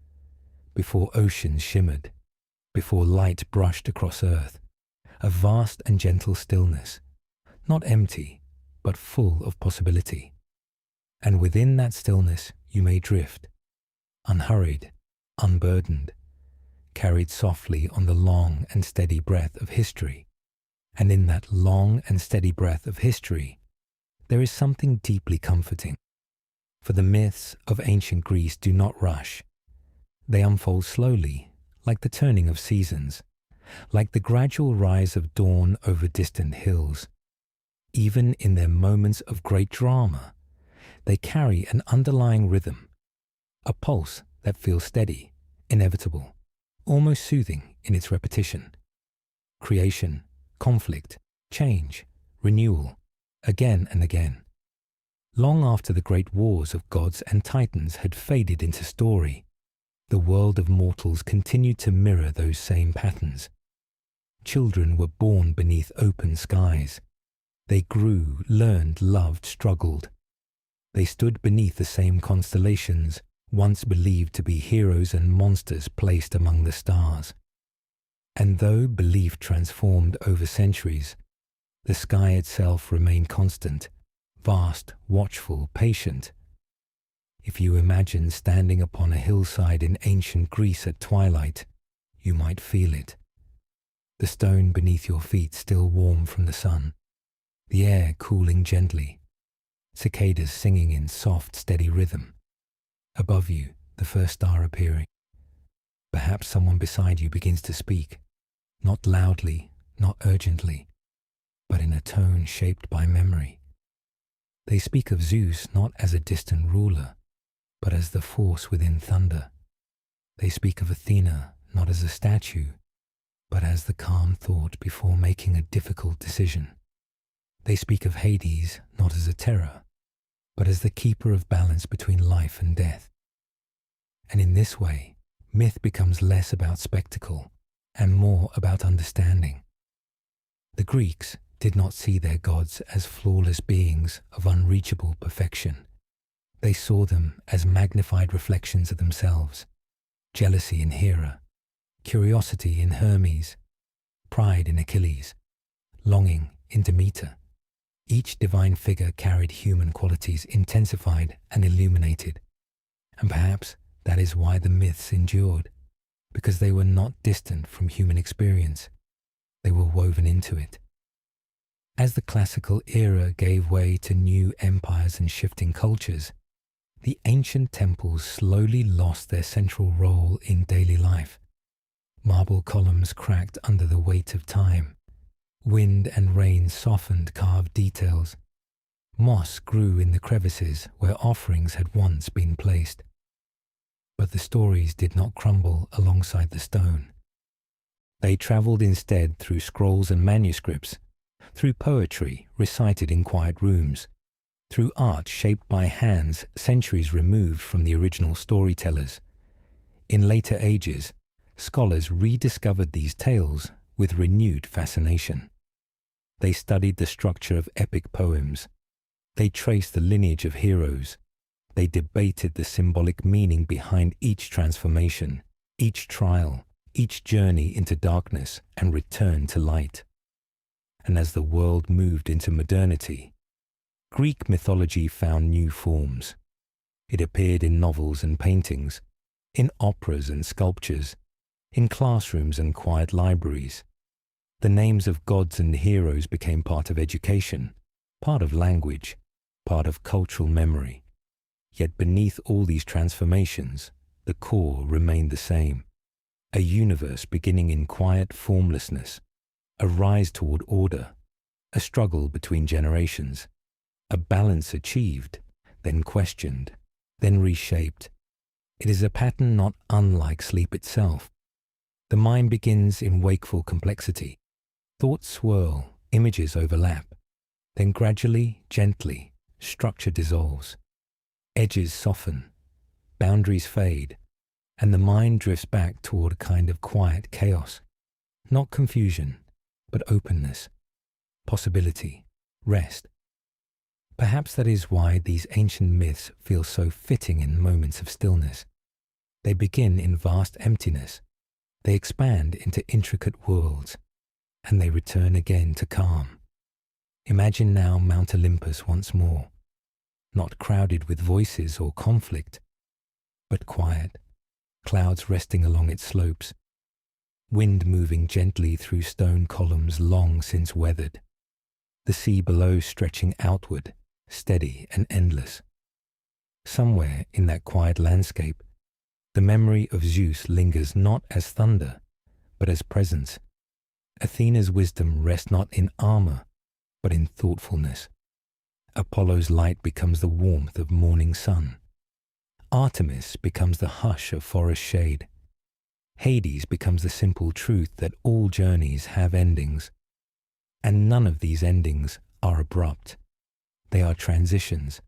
before oceans shimmered, before light brushed across earth. A vast and gentle stillness, not empty, but full of possibility. And within that stillness you may drift, unhurried, unburdened, carried softly on the long and steady breath of history. And in that long and steady breath of history, there is something deeply comforting. For the myths of ancient Greece do not rush. They unfold slowly, like the turning of seasons, like the gradual rise of dawn over distant hills. Even in their moments of great drama, they carry an underlying rhythm, a pulse that feels steady, inevitable, almost soothing in its repetition. Creation, conflict, change, renewal, again and again. Long after the great wars of gods and titans had faded into story, the world of mortals continued to mirror those same patterns. Children were born beneath open skies. They grew, learned, loved, struggled. They stood beneath the same constellations, once believed to be heroes and monsters placed among the stars. And though belief transformed over centuries, the sky itself remained constant, vast, watchful, patient. If you imagine standing upon a hillside in ancient Greece at twilight, you might feel it. The stone beneath your feet still warm from the sun, the air cooling gently, cicadas singing in soft, steady rhythm. Above you, the first star appearing. Perhaps someone beside you begins to speak, not loudly, not urgently, but in a tone shaped by memory. They speak of Zeus not as a distant ruler, but as the force within thunder. They speak of Athena not as a statue, but as the calm thought before making a difficult decision. They speak of Hades not as a terror, but as the keeper of balance between life and death. And in this way, myth becomes less about spectacle and more about understanding. The Greeks did not see their gods as flawless beings of unreachable perfection. They saw them as magnified reflections of themselves, jealousy in Hera, curiosity in Hermes, pride in Achilles, longing in Demeter. Each divine figure carried human qualities intensified and illuminated. And perhaps that is why the myths endured, because they were not distant from human experience. They were woven into it. As the classical era gave way to new empires and shifting cultures, the ancient temples slowly lost their central role in daily life. Marble columns cracked under the weight of time. Wind and rain softened carved details. Moss grew in the crevices where offerings had once been placed. But the stories did not crumble alongside the stone. They travelled instead through scrolls and manuscripts, through poetry recited in quiet rooms, through art shaped by hands centuries removed from the original storytellers. In later ages, scholars rediscovered these tales with renewed fascination. They studied the structure of epic poems. They traced the lineage of heroes. They debated the symbolic meaning behind each transformation, each trial, each journey into darkness and return to light. And as the world moved into modernity, Greek mythology found new forms. It appeared in novels and paintings, in operas and sculptures, in classrooms and quiet libraries. The names of gods and heroes became part of education, part of language, part of cultural memory. Yet beneath all these transformations, the core remained the same. A universe beginning in quiet formlessness, a rise toward order, a struggle between generations, a balance achieved, then questioned, then reshaped. It is a pattern not unlike sleep itself. The mind begins in wakeful complexity. Thoughts swirl, images overlap. Then gradually, gently, structure dissolves. Edges soften, boundaries fade, and the mind drifts back toward a kind of quiet chaos. Not confusion, but openness, possibility, rest. Perhaps that is why these ancient myths feel so fitting in moments of stillness. They begin in vast emptiness. They expand into intricate worlds, and they return again to calm. Imagine now Mount Olympus once more, not crowded with voices or conflict, but quiet, clouds resting along its slopes, wind moving gently through stone columns long since weathered, the sea below stretching outward, steady and endless. Somewhere in that quiet landscape, the memory of Zeus lingers not as thunder, but as presence. Athena's wisdom rests not in armor, but in thoughtfulness. Apollo's light becomes the warmth of morning sun. Artemis becomes the hush of forest shade. Hades becomes the simple truth that all journeys have endings. And none of these endings are abrupt. They are transitions.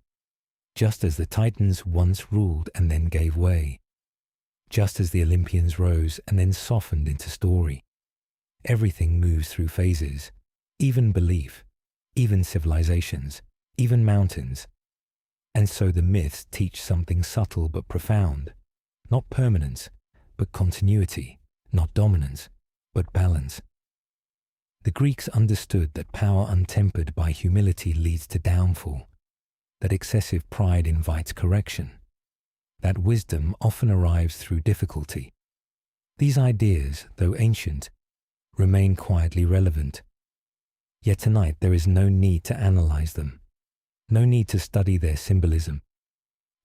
Just as the Titans once ruled and then gave way. Just as the Olympians rose and then softened into story. Everything moves through phases, even belief, even civilizations, even mountains. And so the myths teach something subtle but profound, not permanence, but continuity, not dominance, but balance. The Greeks understood that power untempered by humility leads to downfall, that excessive pride invites correction, that wisdom often arrives through difficulty. These ideas, though ancient, remain quietly relevant. Yet tonight there is no need to analyze them. No need to study their symbolism.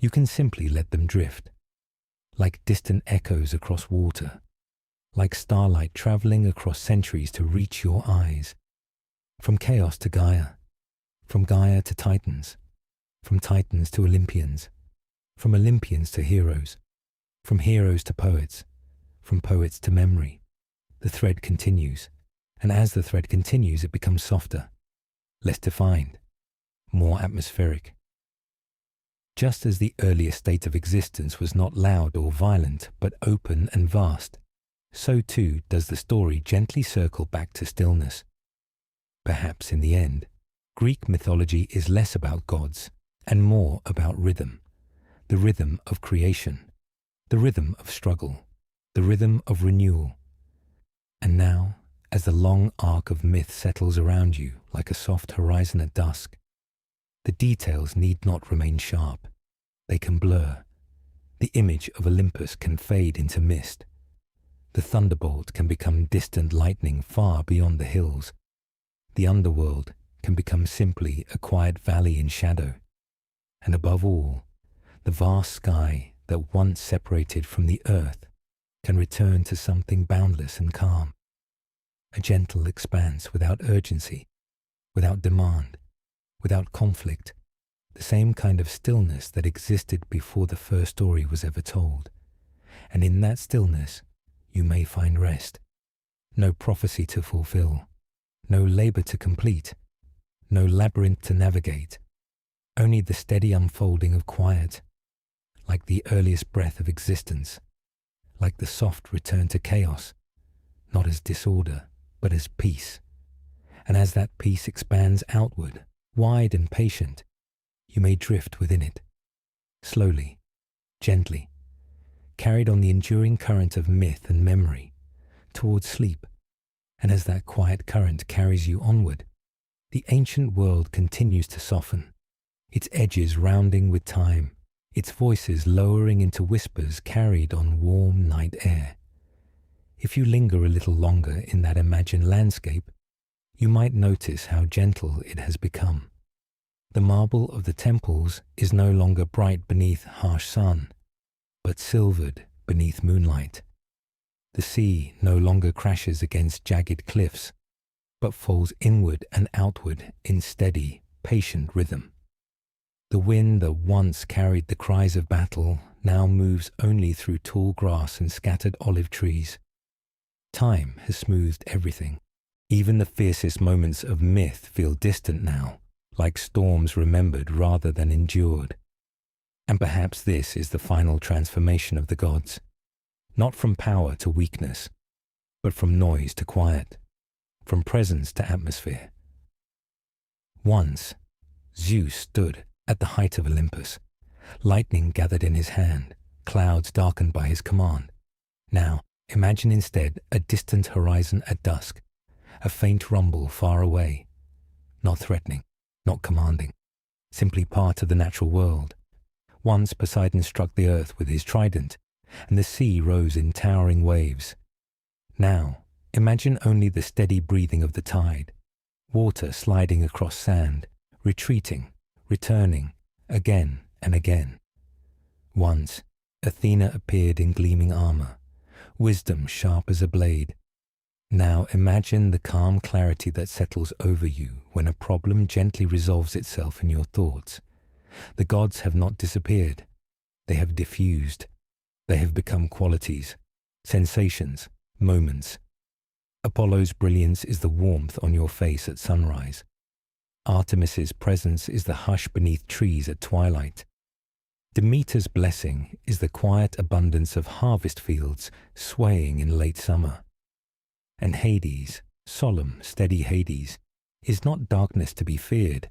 You can simply let them drift, like distant echoes across water, like starlight traveling across centuries to reach your eyes. From chaos to Gaia, from Gaia to Titans, from Titans to Olympians, from Olympians to heroes, from heroes to poets, from poets to memory. The thread continues, and as the thread continues, it becomes softer, less defined, more atmospheric. Just as the earliest state of existence was not loud or violent, but open and vast, so too does the story gently circle back to stillness. Perhaps in the end, Greek mythology is less about gods and more about rhythm, the rhythm of creation, the rhythm of struggle, the rhythm of renewal. And now, as the long arc of myth settles around you like a soft horizon at dusk, the details need not remain sharp. They can blur. The image of Olympus can fade into mist. The thunderbolt can become distant lightning far beyond the hills. The underworld can become simply a quiet valley in shadow. And above all, the vast sky that once separated from the earth can return to something boundless and calm. A gentle expanse without urgency, without demand, without conflict, the same kind of stillness that existed before the first story was ever told. And in that stillness, you may find rest. No prophecy to fulfill, no labor to complete, no labyrinth to navigate, only the steady unfolding of quiet, like the earliest breath of existence, like the soft return to chaos, not as disorder, but as peace. And as that peace expands outward, wide and patient, you may drift within it, slowly, gently, carried on the enduring current of myth and memory, towards sleep. And as that quiet current carries you onward, the ancient world continues to soften, its edges rounding with time, its voices lowering into whispers carried on warm night air. If you linger a little longer in that imagined landscape, you might notice how gentle it has become. The marble of the temples is no longer bright beneath harsh sun, but silvered beneath moonlight. The sea no longer crashes against jagged cliffs, but falls inward and outward in steady, patient rhythm. The wind that once carried the cries of battle now moves only through tall grass and scattered olive trees. Time has smoothed everything. Even the fiercest moments of myth feel distant now, like storms remembered rather than endured. And perhaps this is the final transformation of the gods, not from power to weakness, but from noise to quiet, from presence to atmosphere. Once, Zeus stood at the height of Olympus, lightning gathered in his hand, clouds darkened by his command. Now, imagine instead a distant horizon at dusk, a faint rumble far away, not threatening, not commanding, simply part of the natural world. Once Poseidon struck the earth with his trident, and the sea rose in towering waves. Now, imagine only the steady breathing of the tide, water sliding across sand, retreating, returning, again and again. Once, Athena appeared in gleaming armor, wisdom sharp as a blade. Now imagine the calm clarity that settles over you when a problem gently resolves itself in your thoughts. The gods have not disappeared. They have diffused. They have become qualities, sensations, moments. Apollo's brilliance is the warmth on your face at sunrise. Artemis's presence is the hush beneath trees at twilight. Demeter's blessing is the quiet abundance of harvest fields swaying in late summer. And Hades, solemn, steady Hades, is not darkness to be feared,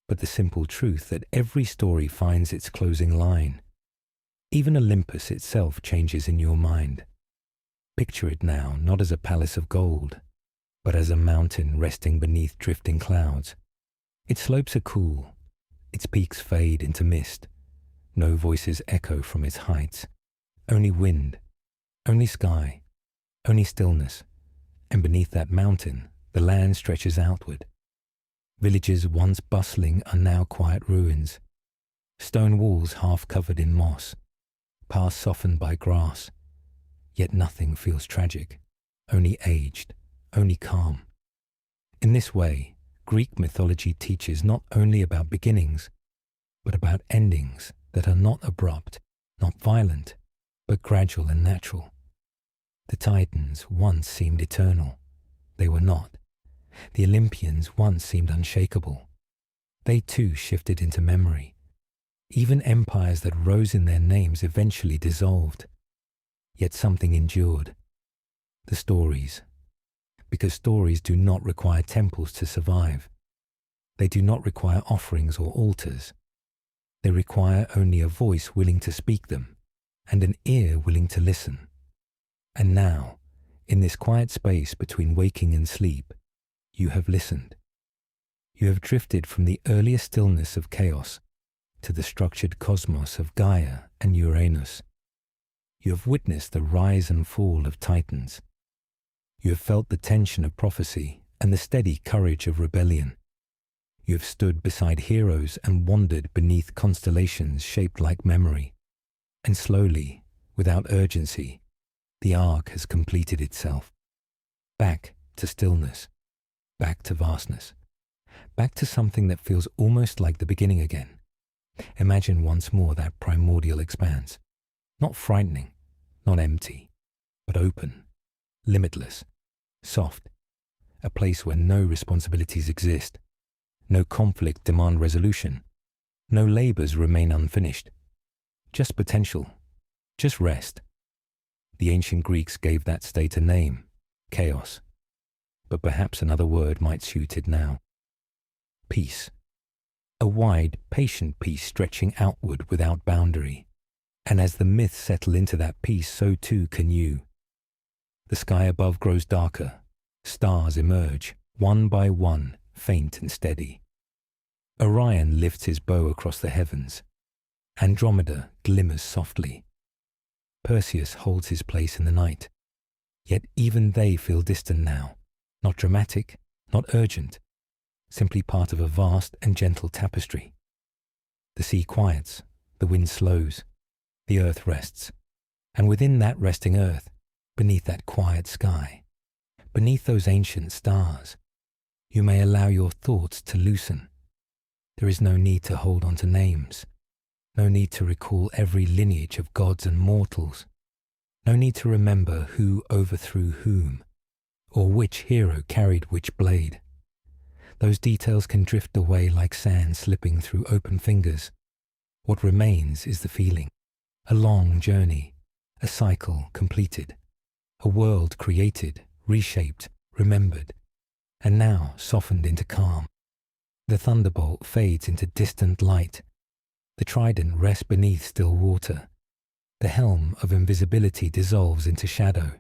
but the simple truth that every story finds its closing line. Even Olympus itself changes in your mind. Picture it now not as a palace of gold, but as a mountain resting beneath drifting clouds. Its slopes are cool, its peaks fade into mist. No voices echo from its heights, only wind, only sky, only stillness. And beneath that mountain, the land stretches outward. Villages once bustling are now quiet ruins. Stone walls half covered in moss, paths softened by grass. Yet nothing feels tragic, only aged, only calm. In this way, Greek mythology teaches not only about beginnings, but about endings that are not abrupt, not violent, but gradual and natural. The Titans once seemed eternal. They were not. The Olympians once seemed unshakable. They too shifted into memory. Even empires that rose in their names eventually dissolved. Yet something endured. The stories. Because stories do not require temples to survive. They do not require offerings or altars. They require only a voice willing to speak them, and an ear willing to listen. And now, in this quiet space between waking and sleep, you have listened. You have drifted from the earlier stillness of chaos to the structured cosmos of Gaia and Uranus. You have witnessed the rise and fall of titans. You have felt the tension of prophecy and the steady courage of rebellion. You have stood beside heroes and wandered beneath constellations shaped like memory. And slowly, without urgency, the arc has completed itself. Back to stillness, back to vastness, back to something that feels almost like the beginning again. Imagine once more that primordial expanse, not frightening, not empty, but open, limitless, soft, a place where no responsibilities exist, no conflict demand resolution, no labors remain unfinished, just potential, just rest. The ancient Greeks gave that state a name, chaos, but perhaps another word might suit it now. Peace. A wide, patient peace stretching outward without boundary. And as the myths settle into that peace, so too can you. The sky above grows darker. Stars emerge, one by one, faint and steady. Orion lifts his bow across the heavens. Andromeda glimmers softly. Perseus holds his place in the night. Yet even they feel distant now, not dramatic, not urgent, simply part of a vast and gentle tapestry. The sea quiets, the wind slows, the earth rests, and within that resting earth, beneath that quiet sky, beneath those ancient stars, you may allow your thoughts to loosen. There is no need to hold on to names, no need to recall every lineage of gods and mortals, no need to remember who overthrew whom, or which hero carried which blade. Those details can drift away like sand slipping through open fingers. What remains is the feeling, a long journey, a cycle completed, a world created, reshaped, remembered, and now softened into calm. The thunderbolt fades into distant light. The trident rests beneath still water. The helm of invisibility dissolves into shadow.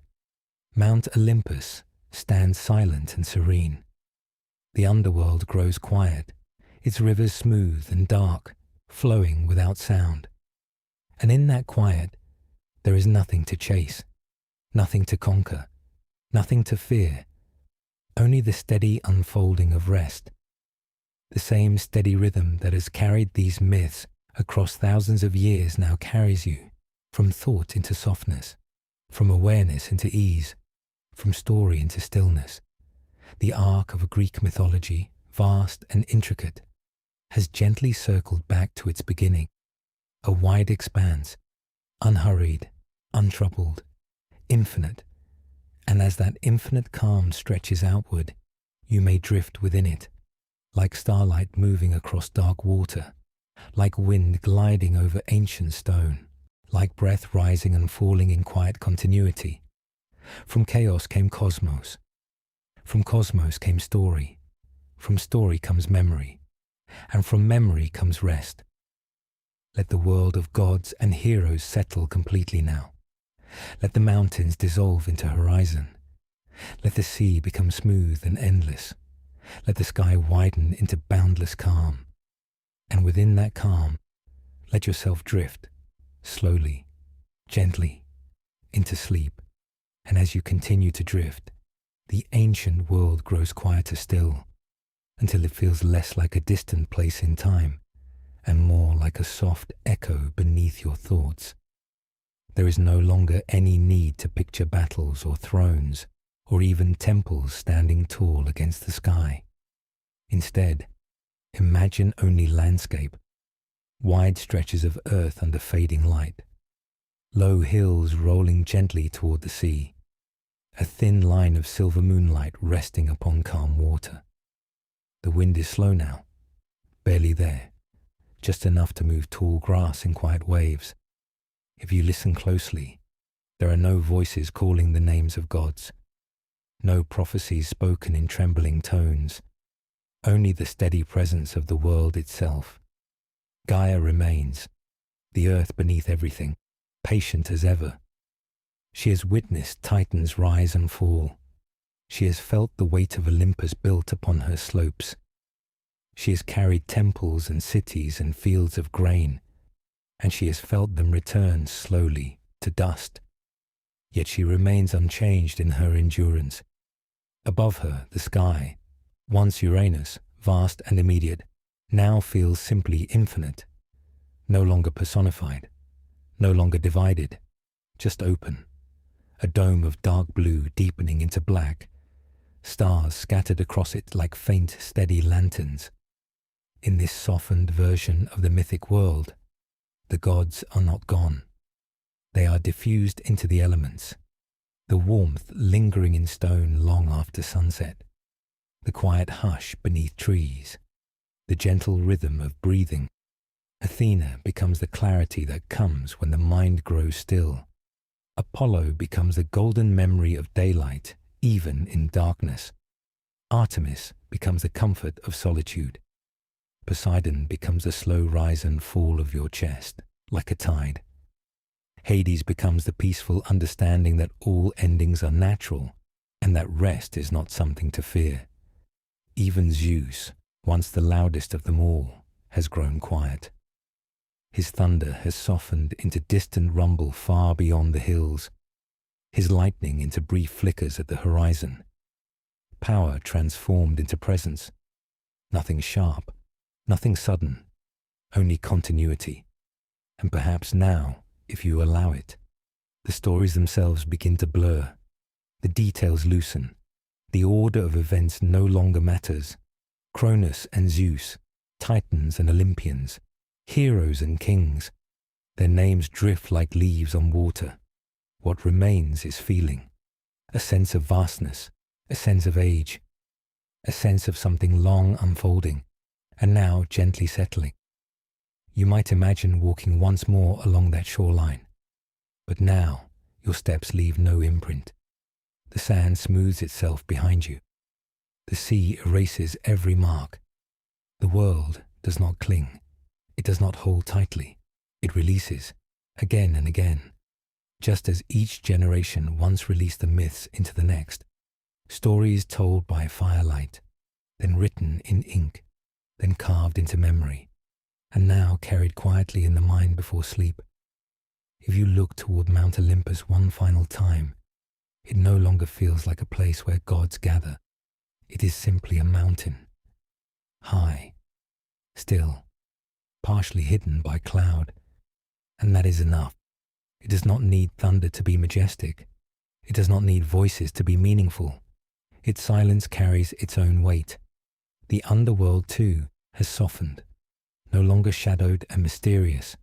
Mount Olympus stands silent and serene. The underworld grows quiet, its rivers smooth and dark, flowing without sound. And in that quiet, there is nothing to chase, nothing to conquer, nothing to fear, only the steady unfolding of rest. The same steady rhythm that has carried these myths across thousands of years now carries you from thought into softness, from awareness into ease, from story into stillness. The arc of a Greek mythology, vast and intricate, has gently circled back to its beginning, a wide expanse, unhurried, untroubled, infinite, and as that infinite calm stretches outward, you may drift within it, like starlight moving across dark water, like wind gliding over ancient stone, like breath rising and falling in quiet continuity. From chaos came cosmos. From cosmos came story. From story comes memory. And from memory comes rest. Let the world of gods and heroes settle completely now. Let the mountains dissolve into horizon. Let the sea become smooth and endless. Let the sky widen into boundless calm. And within that calm, let yourself drift, slowly, gently, into sleep. And as you continue to drift, the ancient world grows quieter still, until it feels less like a distant place in time, and more like a soft echo beneath your thoughts. There is no longer any need to picture battles or thrones, or even temples standing tall against the sky. Instead, imagine only landscape, wide stretches of earth under fading light, low hills rolling gently toward the sea, a thin line of silver moonlight resting upon calm water. The wind is slow now, barely there, just enough to move tall grass in quiet waves. If you listen closely, there are no voices calling the names of gods, no prophecies spoken in trembling tones, only the steady presence of the world itself. Gaia remains, the earth beneath everything, patient as ever. She has witnessed titans rise and fall. She has felt the weight of Olympus built upon her slopes. She has carried temples and cities and fields of grain, and she has felt them return slowly to dust. Yet she remains unchanged in her endurance. Above her, the sky, once Uranus, vast and immediate, now feels simply infinite, no longer personified, no longer divided, just open. A dome of dark blue deepening into black, stars scattered across it like faint, steady lanterns. In this softened version of the mythic world, the gods are not gone. They are diffused into the elements, the warmth lingering in stone long after sunset. the quiet hush beneath trees, the gentle rhythm of breathing. Athena becomes the clarity that comes when the mind grows still. Apollo becomes the golden memory of daylight, even in darkness. Artemis becomes the comfort of solitude. Poseidon becomes the slow rise and fall of your chest, like a tide. Hades becomes the peaceful understanding that all endings are natural and that rest is not something to fear. Even Zeus, once the loudest of them all, has grown quiet. His thunder has softened into distant rumble far beyond the hills, his lightning into brief flickers at the horizon. Power transformed into presence. Nothing sharp, nothing sudden, only continuity. And perhaps now, if you allow it, the stories themselves begin to blur. The details loosen. The order of events no longer matters. Cronus and Zeus, Titans and Olympians, heroes and kings, their names drift like leaves on water. What remains is feeling, a sense of vastness, a sense of age, a sense of something long unfolding, and now gently settling. You might imagine walking once more along that shoreline, but now your steps leave no imprint. The sand smooths itself behind you. The sea erases every mark. The world does not cling. It does not hold tightly. It releases, again and again, just as each generation once released the myths into the next. Stories told by firelight, then written in ink, then carved into memory, and now carried quietly in the mind before sleep. If you look toward Mount Olympus one final time, it no longer feels like a place where gods gather. It is simply a mountain, high, still, partially hidden by cloud, and that is enough. It does not need thunder to be majestic. It does not need voices to be meaningful. Its silence carries its own weight. The underworld, too, has softened, no longer shadowed and mysterious.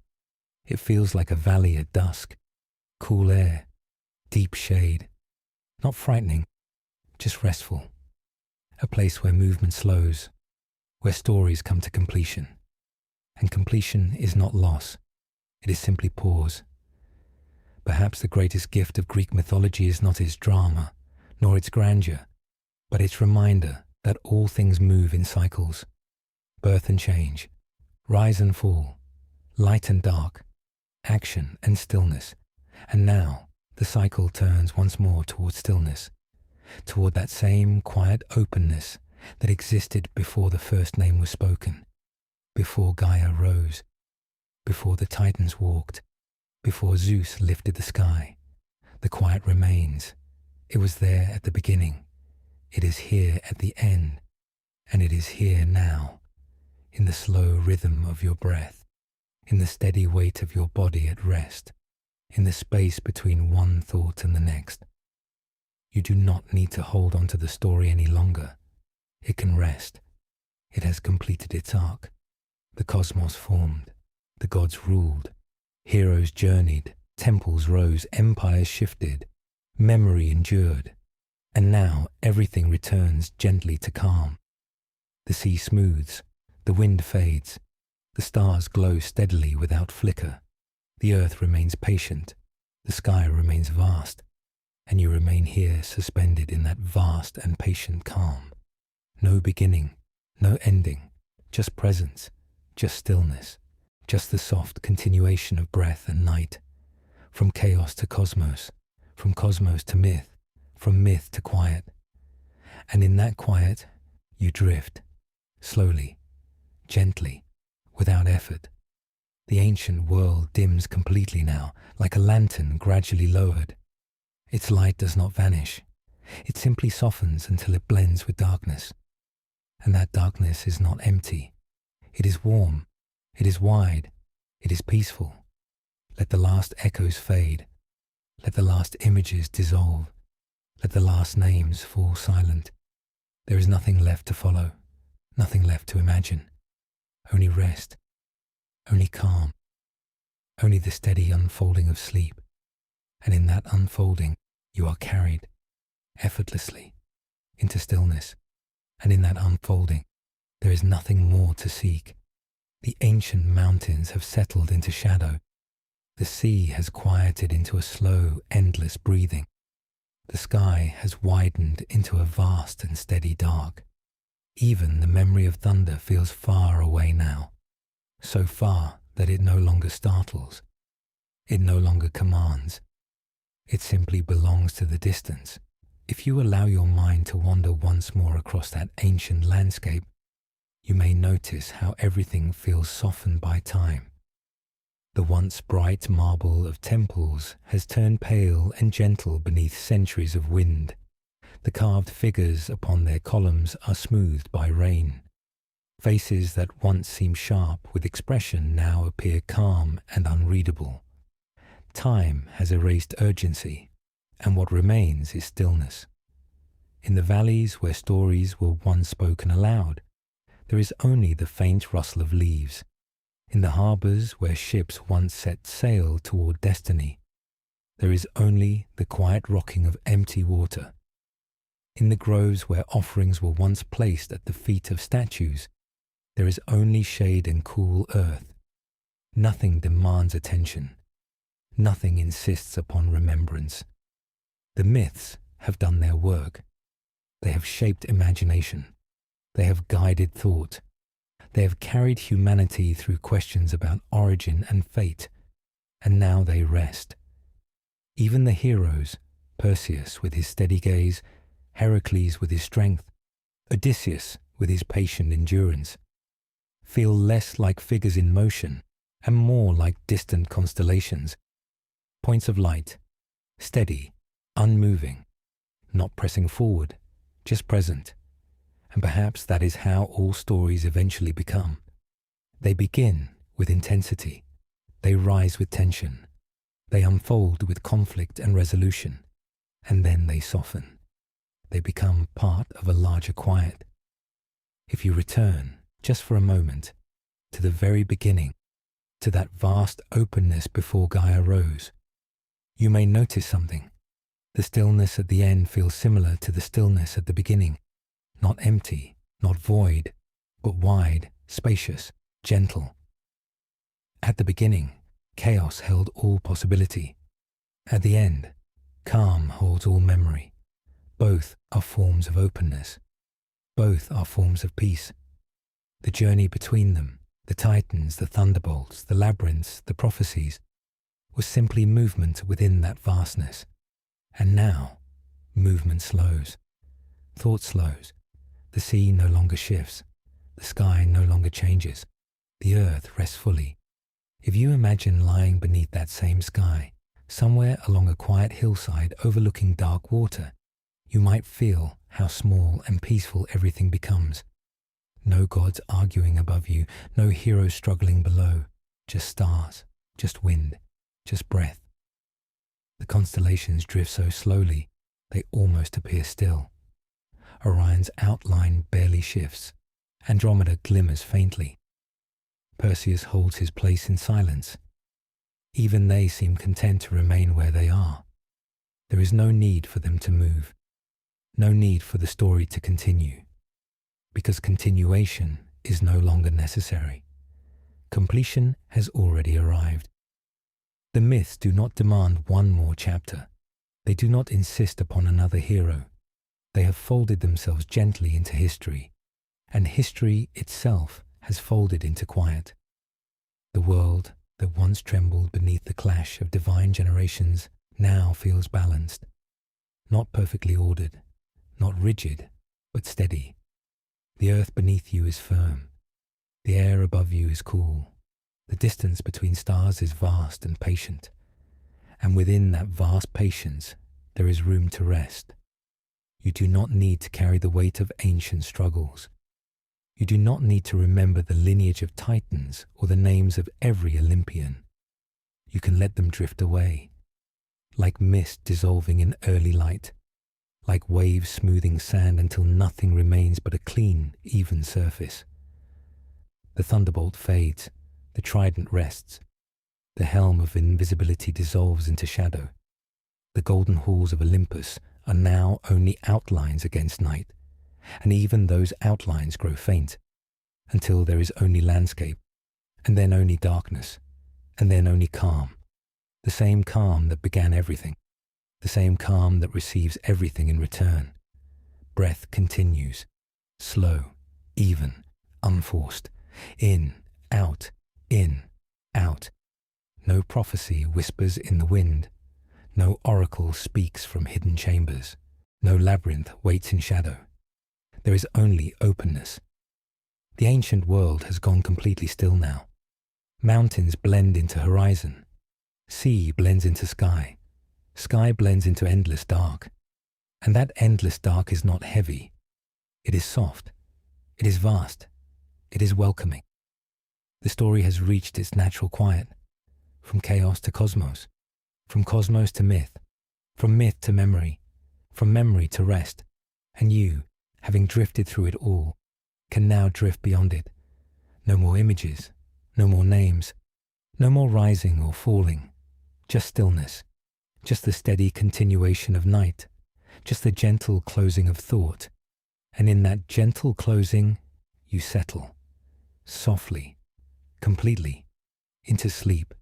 It feels like a valley at dusk, cool air, deep shade, not frightening, just restful. A place where movement slows, where stories come to completion. And completion is not loss, it is simply pause. Perhaps the greatest gift of Greek mythology is not its drama, nor its grandeur, but its reminder that all things move in cycles, birth and change, rise and fall, light and dark, action and stillness. And now the cycle turns once more toward stillness, toward that same quiet openness that existed before the first name was spoken, before Gaia rose, before the Titans walked, before Zeus lifted the sky. The quiet remains. It was there at the beginning. It is here at the end. And it is here now, in the slow rhythm of your breath, in the steady weight of your body at rest, in the space between one thought and the next. You do not need to hold on to the story any longer. It can rest. It has completed its arc. The cosmos formed. The gods ruled. Heroes journeyed. Temples rose. Empires shifted. Memory endured. And now everything returns gently to calm. The sea smooths. The wind fades. The stars glow steadily without flicker. The earth remains patient. The sky remains vast. And you remain here suspended in that vast and patient calm. No beginning, no ending, just presence, just stillness, just the soft continuation of breath and night, from chaos to cosmos, from cosmos to myth, from myth to quiet. And in that quiet, you drift, slowly, gently, without effort. The ancient world dims completely now, like a lantern gradually lowered. Its light does not vanish. It simply softens until it blends with darkness. And that darkness is not empty. It is warm. It is wide. It is peaceful. Let the last echoes fade. Let the last images dissolve. Let the last names fall silent. There is nothing left to follow, nothing left to imagine. Only rest, only calm, only the steady unfolding of sleep. And in that unfolding, you are carried, effortlessly, into stillness, And in that unfolding, there is nothing more to seek. The ancient mountains have settled into shadow. The sea has quieted into a slow, endless breathing. The sky has widened into a vast and steady dark. Even the memory of thunder feels far away now, so far that it no longer startles. It no longer commands. It simply belongs to the distance. If you allow your mind to wander once more across that ancient landscape, you may notice how everything feels softened by time. The once bright marble of temples has turned pale and gentle beneath centuries of wind. The carved figures upon their columns are smoothed by rain. Faces that once seemed sharp with expression now appear calm and unreadable. Time has erased urgency, and what remains is stillness. In the valleys where stories were once spoken aloud, there is only the faint rustle of leaves. In the harbours where ships once set sail toward destiny, there is only the quiet rocking of empty water. In the groves where offerings were once placed at the feet of statues, there is only shade and cool earth. Nothing demands attention. Nothing insists upon remembrance. The myths have done their work. They have shaped imagination. They have guided thought. They have carried humanity through questions about origin and fate, and now they rest. Even the heroes, Perseus with his steady gaze, Heracles with his strength, Odysseus with his patient endurance, feel less like figures in motion and more like distant constellations, points of light, steady, unmoving, not pressing forward, just present. And perhaps that is how all stories eventually become. They begin with intensity, they rise with tension, they unfold with conflict and resolution, and then they soften. They become part of a larger quiet. If you return, just for a moment, to the very beginning, to that vast openness before Gaia rose, you may notice something. The stillness at the end feels similar to the stillness at the beginning, not empty, not void, but wide, spacious, gentle. At the beginning, chaos held all possibility. At the end, calm holds all memory. Both are forms of openness. Both are forms of peace. The journey between them, the titans, the thunderbolts, the labyrinths, the prophecies, was simply movement within that vastness. And now, movement slows. Thought slows. The sea no longer shifts. The sky no longer changes. The earth rests fully. If you imagine lying beneath that same sky, somewhere along a quiet hillside overlooking dark water, you might feel how small and peaceful everything becomes. No gods arguing above you, no heroes struggling below, just stars, just wind, just breath. The constellations drift so slowly, they almost appear still. Orion's outline barely shifts. Andromeda glimmers faintly. Perseus holds his place in silence. Even they seem content to remain where they are. There is no need for them to move. No need for the story to continue, because continuation is no longer necessary. Completion has already arrived. The myths do not demand one more chapter. They do not insist upon another hero. They have folded themselves gently into history, and history itself has folded into quiet. The world that once trembled beneath the clash of divine generations now feels balanced, not perfectly ordered, not rigid, but steady. The earth beneath you is firm. The air above you is cool. The distance between stars is vast and patient. And within that vast patience, there is room to rest. You do not need to carry the weight of ancient struggles. You do not need to remember the lineage of titans or the names of every Olympian. You can let them drift away, like mist dissolving in early light, like waves smoothing sand until nothing remains but a clean, even surface. The thunderbolt fades, the trident rests, the helm of invisibility dissolves into shadow. The golden halls of Olympus are now only outlines against night, and even those outlines grow faint, until there is only landscape, and then only darkness, and then only calm, the same calm that began everything, the same calm that receives everything in return. Breath continues, slow, even, unforced, in, out, in, out. No prophecy whispers in the wind, no oracle speaks from hidden chambers, no labyrinth waits in shadow. There is only openness. The ancient world has gone completely still now. Mountains blend into horizon. Sea blends into sky. Sky blends into endless dark. And that endless dark is not heavy. It is soft. It is vast. It is welcoming. The story has reached its natural quiet. From chaos to cosmos. From cosmos to myth. From myth to memory. From memory to rest. And you, having drifted through it all, can now drift beyond it. No more images. No more names. No more rising or falling. Just stillness. Just the steady continuation of night. Just the gentle closing of thought. And in that gentle closing, you settle. Softly. Completely. Into sleep.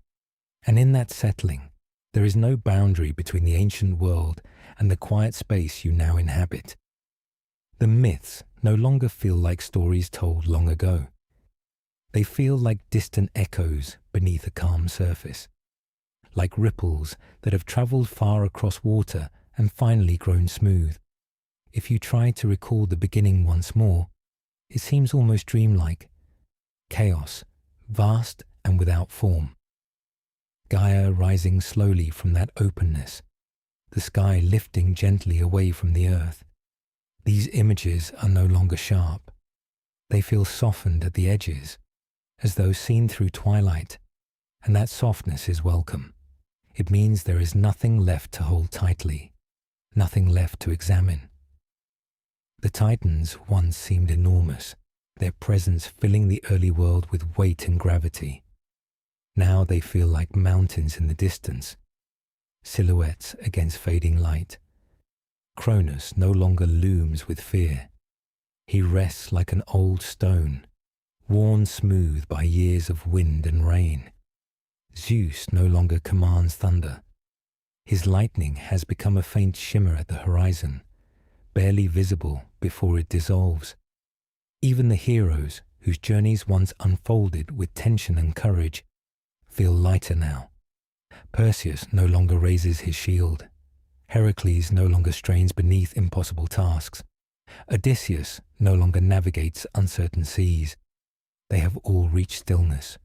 And in that settling, there is no boundary between the ancient world and the quiet space you now inhabit. The myths no longer feel like stories told long ago. They feel like distant echoes beneath a calm surface, like ripples that have traveled far across water and finally grown smooth. If you try to recall the beginning once more, it seems almost dreamlike. Chaos, vast and without form. Gaia rising slowly from that openness, the sky lifting gently away from the earth. These images are no longer sharp. They feel softened at the edges, as though seen through twilight, and that softness is welcome. It means there is nothing left to hold tightly, nothing left to examine. The Titans once seemed enormous, their presence filling the early world with weight and gravity. Now they feel like mountains in the distance, silhouettes against fading light. Cronus no longer looms with fear. He rests like an old stone, worn smooth by years of wind and rain. Zeus no longer commands thunder. His lightning has become a faint shimmer at the horizon, barely visible before it dissolves. Even the heroes, whose journeys once unfolded with tension and courage, feel lighter now. Perseus no longer raises his shield. Heracles no longer strains beneath impossible tasks. Odysseus no longer navigates uncertain seas. They have all reached stillness.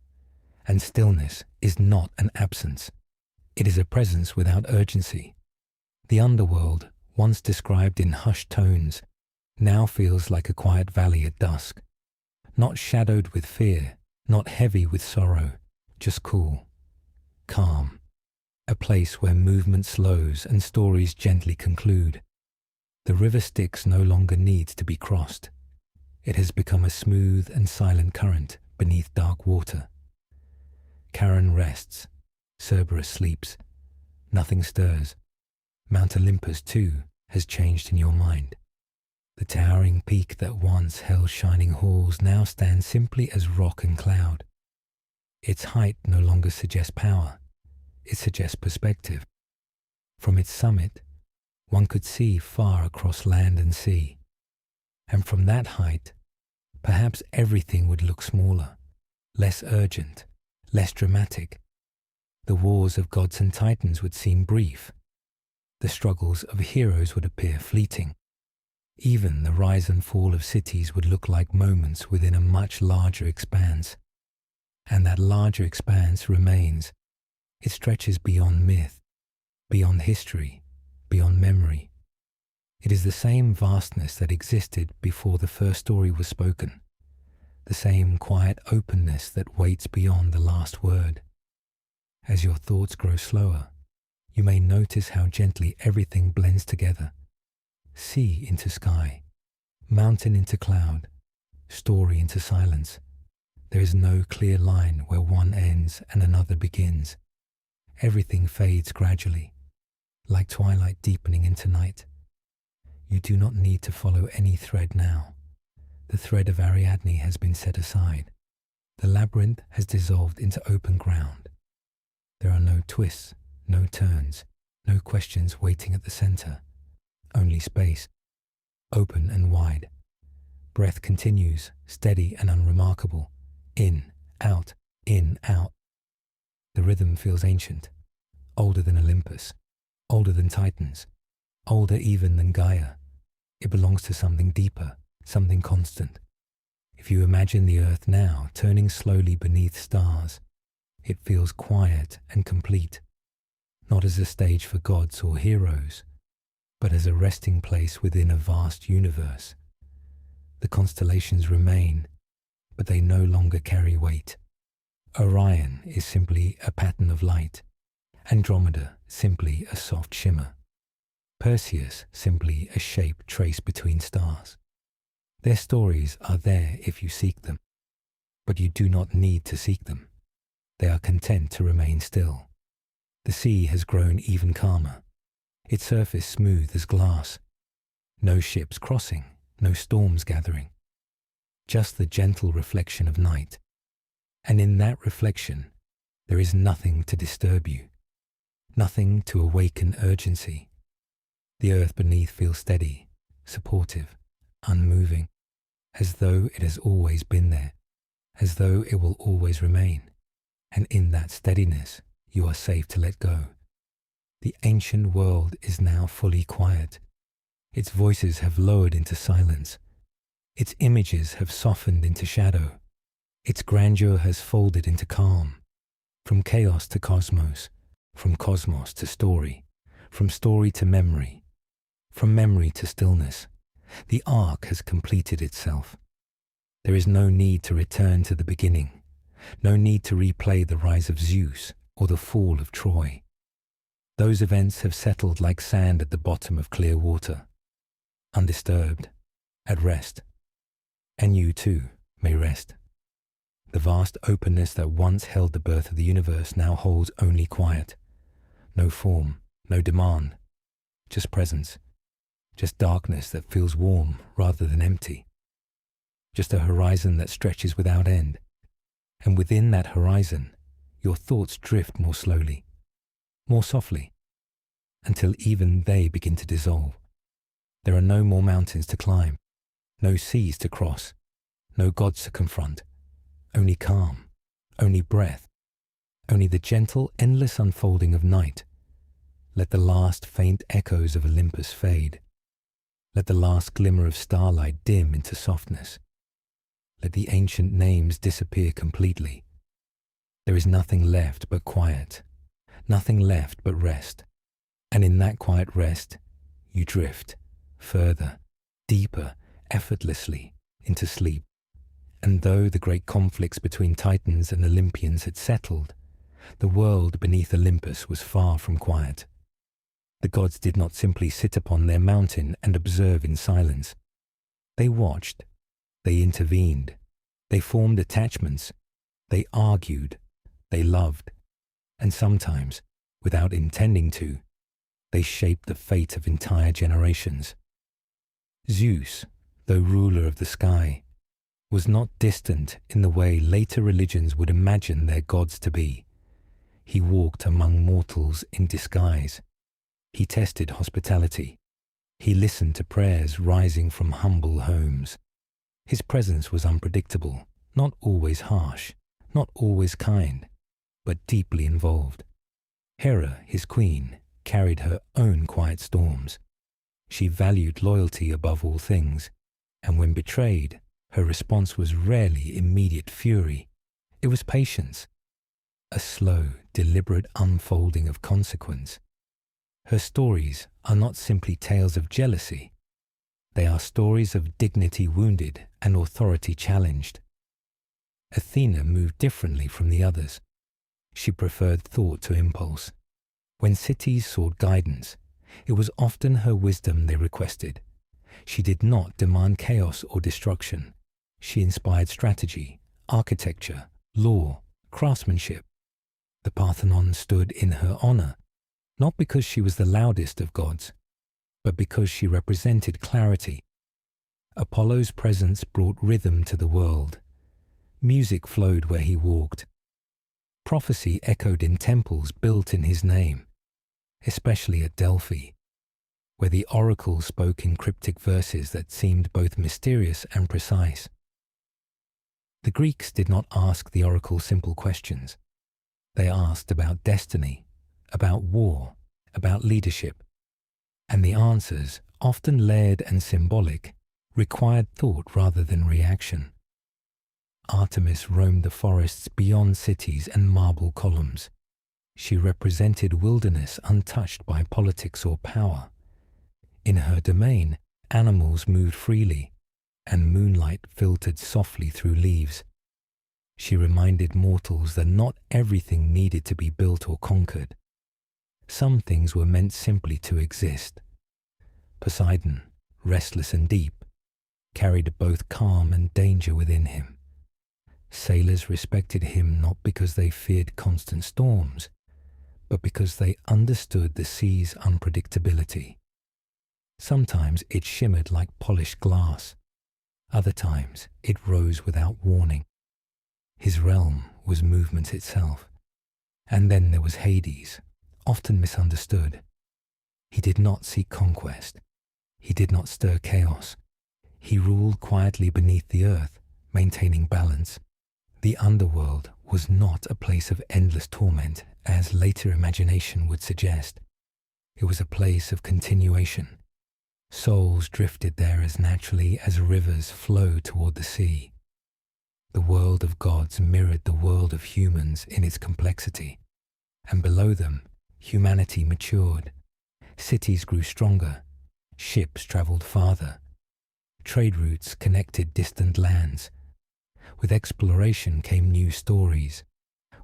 And stillness is not an absence. It is a presence without urgency. The underworld, once described in hushed tones, now feels like a quiet valley at dusk. Not shadowed with fear, not heavy with sorrow, just cool, calm. A place where movement slows and stories gently conclude. The river Styx no longer needs to be crossed. It has become a smooth and silent current beneath dark water. Charon rests. Cerberus sleeps. Nothing stirs. Mount Olympus, too, has changed in your mind. The towering peak that once held shining halls now stands simply as rock and cloud. Its height no longer suggests power. It suggests perspective. From its summit, one could see far across land and sea. And from that height, perhaps everything would look smaller, less urgent, less dramatic. The wars of gods and titans would seem brief. The struggles of heroes would appear fleeting. Even the rise and fall of cities would look like moments within a much larger expanse. And that larger expanse remains. It stretches beyond myth, beyond history, beyond memory. It is the same vastness that existed before the first story was spoken, the same quiet openness that waits beyond the last word. As your thoughts grow slower, you may notice how gently everything blends together. Sea into sky, mountain into cloud, story into silence. There is no clear line where one ends and another begins. Everything fades gradually, like twilight deepening into night. You do not need to follow any thread now. The thread of Ariadne has been set aside. The labyrinth has dissolved into open ground. There are no twists, no turns, no questions waiting at the center. Only space, open and wide. Breath continues, steady and unremarkable. In, out, in, out. The rhythm feels ancient, older than Olympus, older than Titans, older even than Gaia. It belongs to something deeper, something constant. If you imagine the earth now turning slowly beneath stars, it feels quiet and complete, not as a stage for gods or heroes, but as a resting place within a vast universe. The constellations remain, but they no longer carry weight. Orion is simply a pattern of light, Andromeda simply a soft shimmer, Perseus simply a shape traced between stars. Their stories are there if you seek them, but you do not need to seek them. They are content to remain still. The sea has grown even calmer, its surface smooth as glass. No ships crossing, no storms gathering. Just the gentle reflection of night. And in that reflection, there is nothing to disturb you, nothing to awaken urgency. The earth beneath feels steady, supportive, unmoving, as though it has always been there, as though it will always remain. And in that steadiness, you are safe to let go. The ancient world is now fully quiet. Its voices have lowered into silence. Its images have softened into shadow. Its grandeur has folded into calm. From chaos to cosmos, from cosmos to story, from story to memory, from memory to stillness, the arc has completed itself. There is no need to return to the beginning, no need to replay the rise of Zeus or the fall of Troy. Those events have settled like sand at the bottom of clear water, undisturbed, at rest. And you too may rest. The vast openness that once held the birth of the universe now holds only quiet. No form, no demand, just presence, just darkness that feels warm rather than empty. Just a horizon that stretches without end. And within that horizon, your thoughts drift more slowly, more softly, until even they begin to dissolve. There are no more mountains to climb, no seas to cross, no gods to confront, only calm, only breath, only the gentle, endless unfolding of night. Let the last faint echoes of Olympus fade. Let the last glimmer of starlight dim into softness. Let the ancient names disappear completely. There is nothing left but quiet, nothing left but rest. And in that quiet rest, you drift further, deeper, effortlessly into sleep. And though the great conflicts between Titans and Olympians had settled, the world beneath Olympus was far from quiet. The gods did not simply sit upon their mountain and observe in silence. They watched, they intervened, they formed attachments, they argued, they loved, and sometimes, without intending to, they shaped the fate of entire generations. Zeus, though ruler of the sky, was not distant in the way later religions would imagine their gods to be. He walked among mortals in disguise. He tested hospitality. He listened to prayers rising from humble homes. His presence was unpredictable, not always harsh, not always kind, but deeply involved. Hera, his queen, carried her own quiet storms. She valued loyalty above all things, and when betrayed, her response was rarely immediate fury. It was patience, a slow, deliberate unfolding of consequence. Her stories are not simply tales of jealousy. They are stories of dignity wounded and authority challenged. Athena moved differently from the others. She preferred thought to impulse. When cities sought guidance, it was often her wisdom they requested. She did not demand chaos or destruction. She inspired strategy, architecture, law, craftsmanship. The Parthenon stood in her honor, not because she was the loudest of gods, but because she represented clarity. Apollo's presence brought rhythm to the world. Music flowed where he walked. Prophecy echoed in temples built in his name, especially at Delphi, where the oracle spoke in cryptic verses that seemed both mysterious and precise. The Greeks did not ask the oracle simple questions. They asked about destiny, about war, about leadership, and the answers, often layered and symbolic, required thought rather than reaction. Artemis roamed the forests beyond cities and marble columns. She represented wilderness untouched by politics or power. In her domain, animals moved freely, and moonlight filtered softly through leaves. She reminded mortals that not everything needed to be built or conquered. Some things were meant simply to exist. Poseidon, restless and deep, carried both calm and danger within him. Sailors respected him not because they feared constant storms, but because they understood the sea's unpredictability. Sometimes it shimmered like polished glass. Other times it rose without warning. His realm was movement itself. And then there was Hades, often misunderstood. He did not seek conquest. He did not stir chaos. He ruled quietly beneath the earth, maintaining balance. The underworld was not a place of endless torment, as later imagination would suggest. It was a place of continuation. Souls drifted there as naturally as rivers flow toward the sea. The world of gods mirrored the world of humans in its complexity, and below them, humanity matured. Cities grew stronger. Ships traveled farther. Trade routes connected distant lands. With exploration came new stories.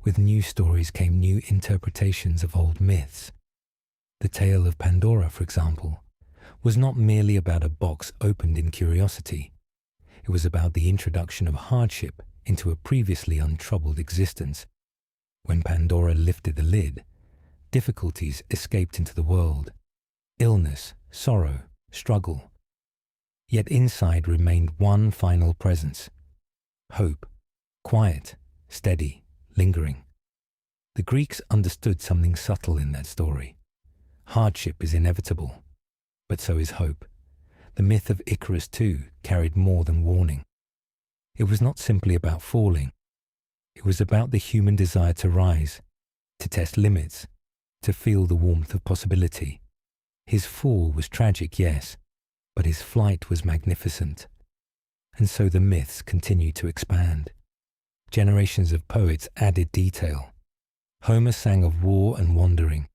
With new stories came new interpretations of old myths. The tale of Pandora, for example, was not merely about a box opened in curiosity. It was about the introduction of hardship into a previously untroubled existence. When Pandora lifted the lid, difficulties escaped into the world. Illness, sorrow, struggle. Yet inside remained one final presence. Hope, quiet, steady, lingering. The Greeks understood something subtle in that story. Hardship is inevitable, but so is hope. The myth of Icarus, too, carried more than warning. It was not simply about falling. It was about the human desire to rise, to test limits, to feel the warmth of possibility. His fall was tragic, yes, but his flight was magnificent. And so the myths continued to expand. Generations of poets added detail. Homer sang of war and wandering.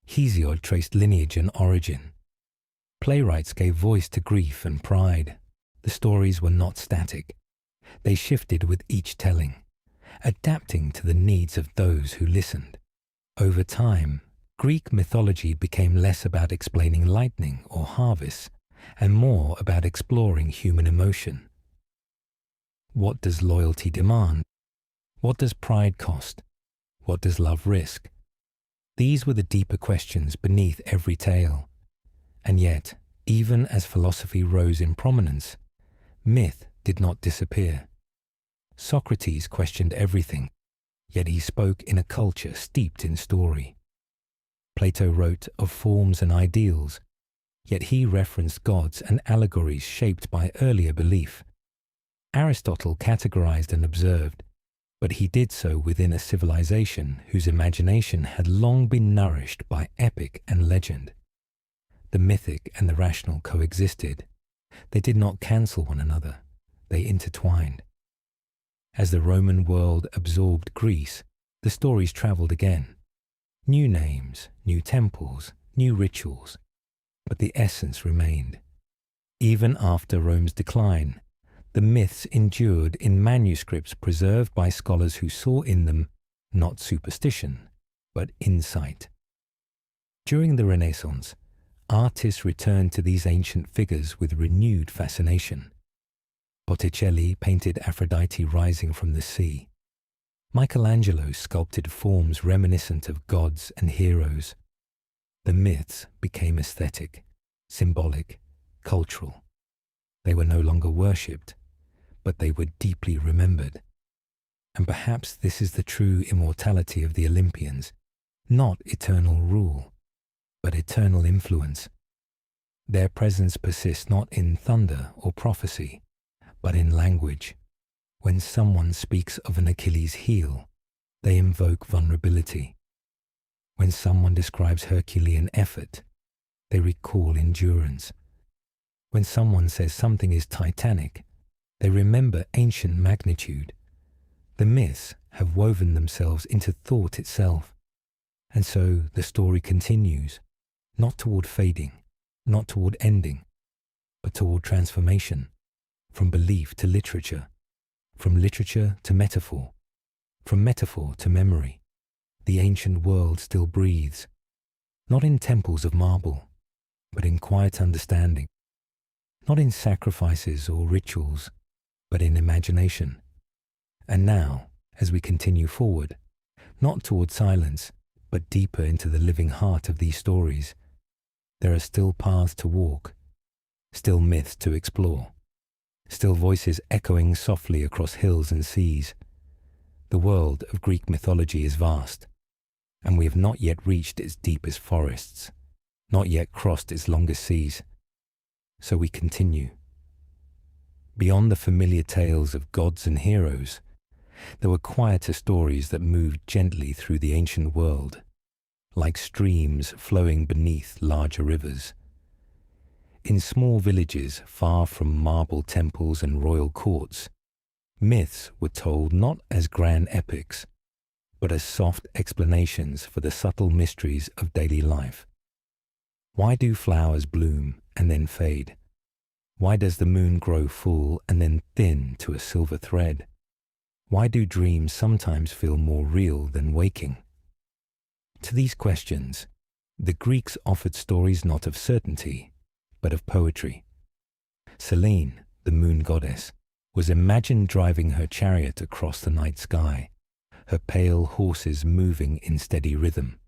Hesiod traced lineage and origin. Playwrights gave voice to grief and pride. The stories were not static. They shifted with each telling, adapting to the needs of those who listened. Over time, Greek mythology became less about explaining lightning or harvests, and more about exploring human emotion. What does loyalty demand? What does pride cost? What does love risk? These were the deeper questions beneath every tale. And yet, even as philosophy rose in prominence, myth did not disappear. Socrates questioned everything, yet he spoke in a culture steeped in story. Plato wrote of forms and ideals, yet he referenced gods and allegories shaped by earlier belief. Aristotle categorized and observed, but he did so within a civilization whose imagination had long been nourished by epic and legend. The mythic and the rational coexisted. They did not cancel one another. They intertwined. As the Roman world absorbed Greece, the stories traveled again. New names, new temples, new rituals, but the essence remained. Even after Rome's decline, the myths endured in manuscripts preserved by scholars who saw in them not superstition, but insight. During the Renaissance, artists returned to these ancient figures with renewed fascination. Botticelli painted Aphrodite rising from the sea. Michelangelo sculpted forms reminiscent of gods and heroes. The myths became aesthetic, symbolic, cultural. They were no longer worshipped, but they were deeply remembered. And perhaps this is the true immortality of the Olympians, not eternal rule, but eternal influence. Their presence persists not in thunder or prophecy, but in language. When someone speaks of an Achilles' heel, they invoke vulnerability. When someone describes Herculean effort, they recall endurance. When someone says something is titanic, they remember ancient magnitude. The myths have woven themselves into thought itself, and so the story continues, not toward fading, not toward ending, but toward transformation, from belief to literature, from literature to metaphor, from metaphor to memory. The ancient world still breathes, not in temples of marble, but in quiet understanding, not in sacrifices or rituals, but in imagination. And now, as we continue forward, not toward silence, but deeper into the living heart of these stories, there are still paths to walk, still myths to explore, still voices echoing softly across hills and seas. The world of Greek mythology is vast, and we have not yet reached its deepest forests, not yet crossed its longest seas. So we continue. Beyond the familiar tales of gods and heroes, there were quieter stories that moved gently through the ancient world, like streams flowing beneath larger rivers. In small villages far from marble temples and royal courts, myths were told not as grand epics, but as soft explanations for the subtle mysteries of daily life. Why do flowers bloom and then fade? Why does the moon grow full and then thin to a silver thread? Why do dreams sometimes feel more real than waking? To these questions, the Greeks offered stories not of certainty, but of poetry. Selene, the moon goddess, was imagined driving her chariot across the night sky, her pale horses moving in steady rhythm.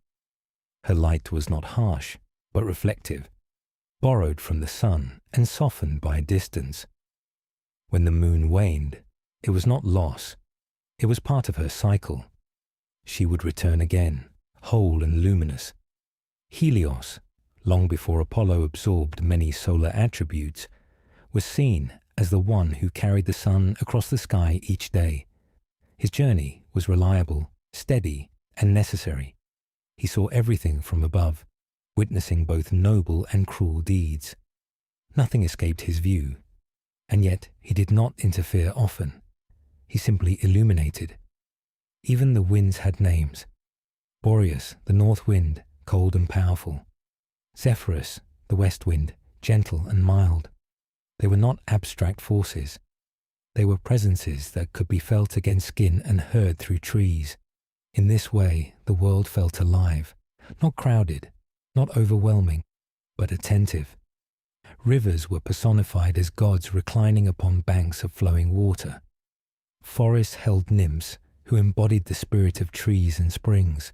Her light was not harsh, but reflective, borrowed from the sun and softened by distance. When the moon waned, it was not loss, it was part of her cycle. She would return again, whole and luminous. Helios, long before Apollo absorbed many solar attributes, was seen as the one who carried the sun across the sky each day. His journey was reliable, steady, and necessary. He saw everything from above, witnessing both noble and cruel deeds. Nothing escaped his view, and yet he did not interfere often. He simply illuminated. Even the winds had names. Boreas, the north wind, cold and powerful. Zephyrus, the west wind, gentle and mild. They were not abstract forces. They were presences that could be felt against skin and heard through trees. In this way, the world felt alive, not crowded, not overwhelming, but attentive. Rivers were personified as gods reclining upon banks of flowing water. Forests held nymphs who embodied the spirit of trees and springs.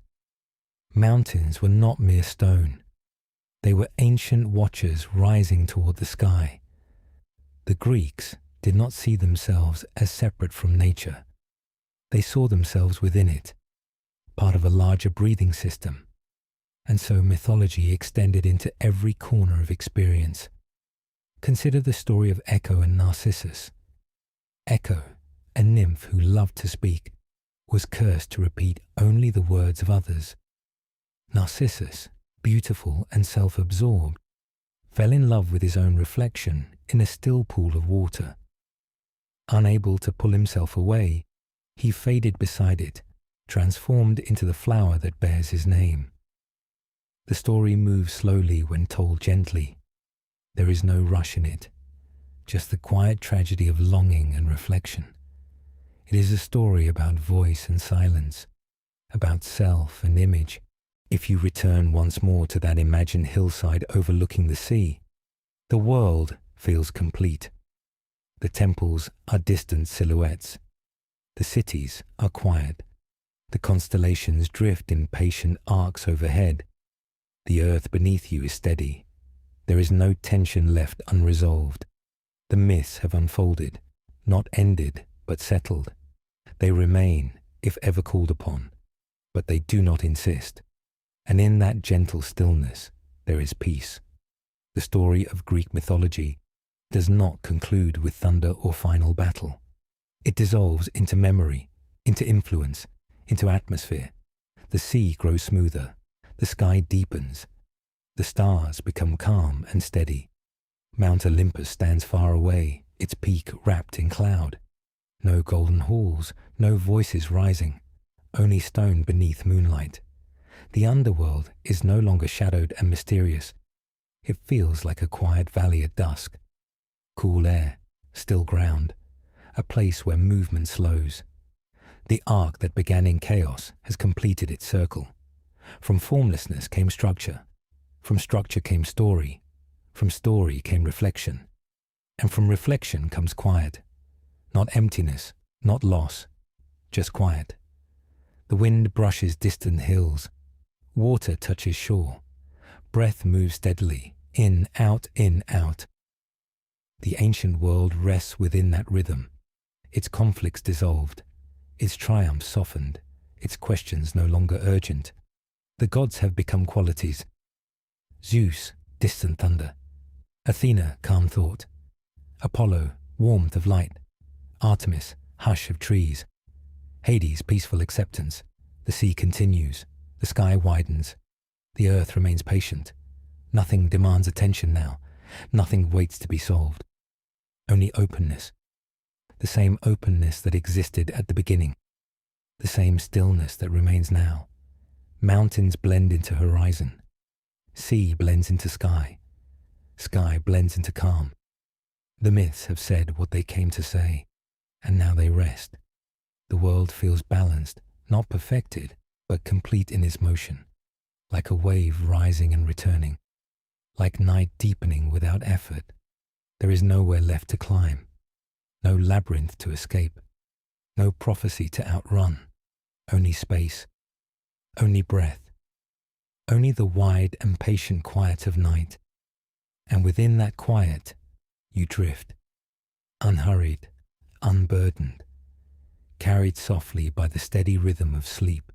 Mountains were not mere stone. They were ancient watchers rising toward the sky. The Greeks did not see themselves as separate from nature. They saw themselves within it, part of a larger breathing system. And so mythology extended into every corner of experience. Consider the story of Echo and Narcissus. Echo, a nymph who loved to speak, was cursed to repeat only the words of others. Narcissus, beautiful and self-absorbed, fell in love with his own reflection in a still pool of water. Unable to pull himself away, he faded beside it, transformed into the flower that bears his name. The story moves slowly when told gently. There is no rush in it, just the quiet tragedy of longing and reflection. It is a story about voice and silence, about self and image. If you return once more to that imagined hillside overlooking the sea, the world feels complete. The temples are distant silhouettes. The cities are quiet. The constellations drift in patient arcs overhead. The earth beneath you is steady. There is no tension left unresolved. The myths have unfolded, not ended, but settled. They remain, if ever called upon, but they do not insist. And in that gentle stillness, there is peace. The story of Greek mythology does not conclude with thunder or final battle. It dissolves into memory, into influence, into atmosphere. The sea grows smoother, the sky deepens, the stars become calm and steady. Mount Olympus stands far away, its peak wrapped in cloud. No golden halls, no voices rising, only stone beneath moonlight. The underworld is no longer shadowed and mysterious. It feels like a quiet valley at dusk. Cool air, still ground, a place where movement slows. The arc that began in chaos has completed its circle. From formlessness came structure. From structure came story. From story came reflection. And from reflection comes quiet. Not emptiness, not loss, just quiet. The wind brushes distant hills. Water touches shore. Breath moves steadily, in, out, in, out. The ancient world rests within that rhythm. Its conflicts dissolved, its triumphs softened, its questions no longer urgent. The gods have become qualities. Zeus, distant thunder. Athena, calm thought. Apollo, warmth of light. Artemis, hush of trees. Hades, peaceful acceptance. The sea continues. The sky widens. The earth remains patient. Nothing demands attention now. Nothing waits to be solved. Only openness. The same openness that existed at the beginning. The same stillness that remains now. Mountains blend into horizon. Sea blends into sky. Sky blends into calm. The myths have said what they came to say, and now they rest. The world feels balanced, not perfected, but complete in its motion, like a wave rising and returning, like night deepening without effort. There is nowhere left to climb, no labyrinth to escape, no prophecy to outrun, only space, only breath, only the wide and patient quiet of night. And within that quiet, you drift, unhurried, unburdened, carried softly by the steady rhythm of sleep.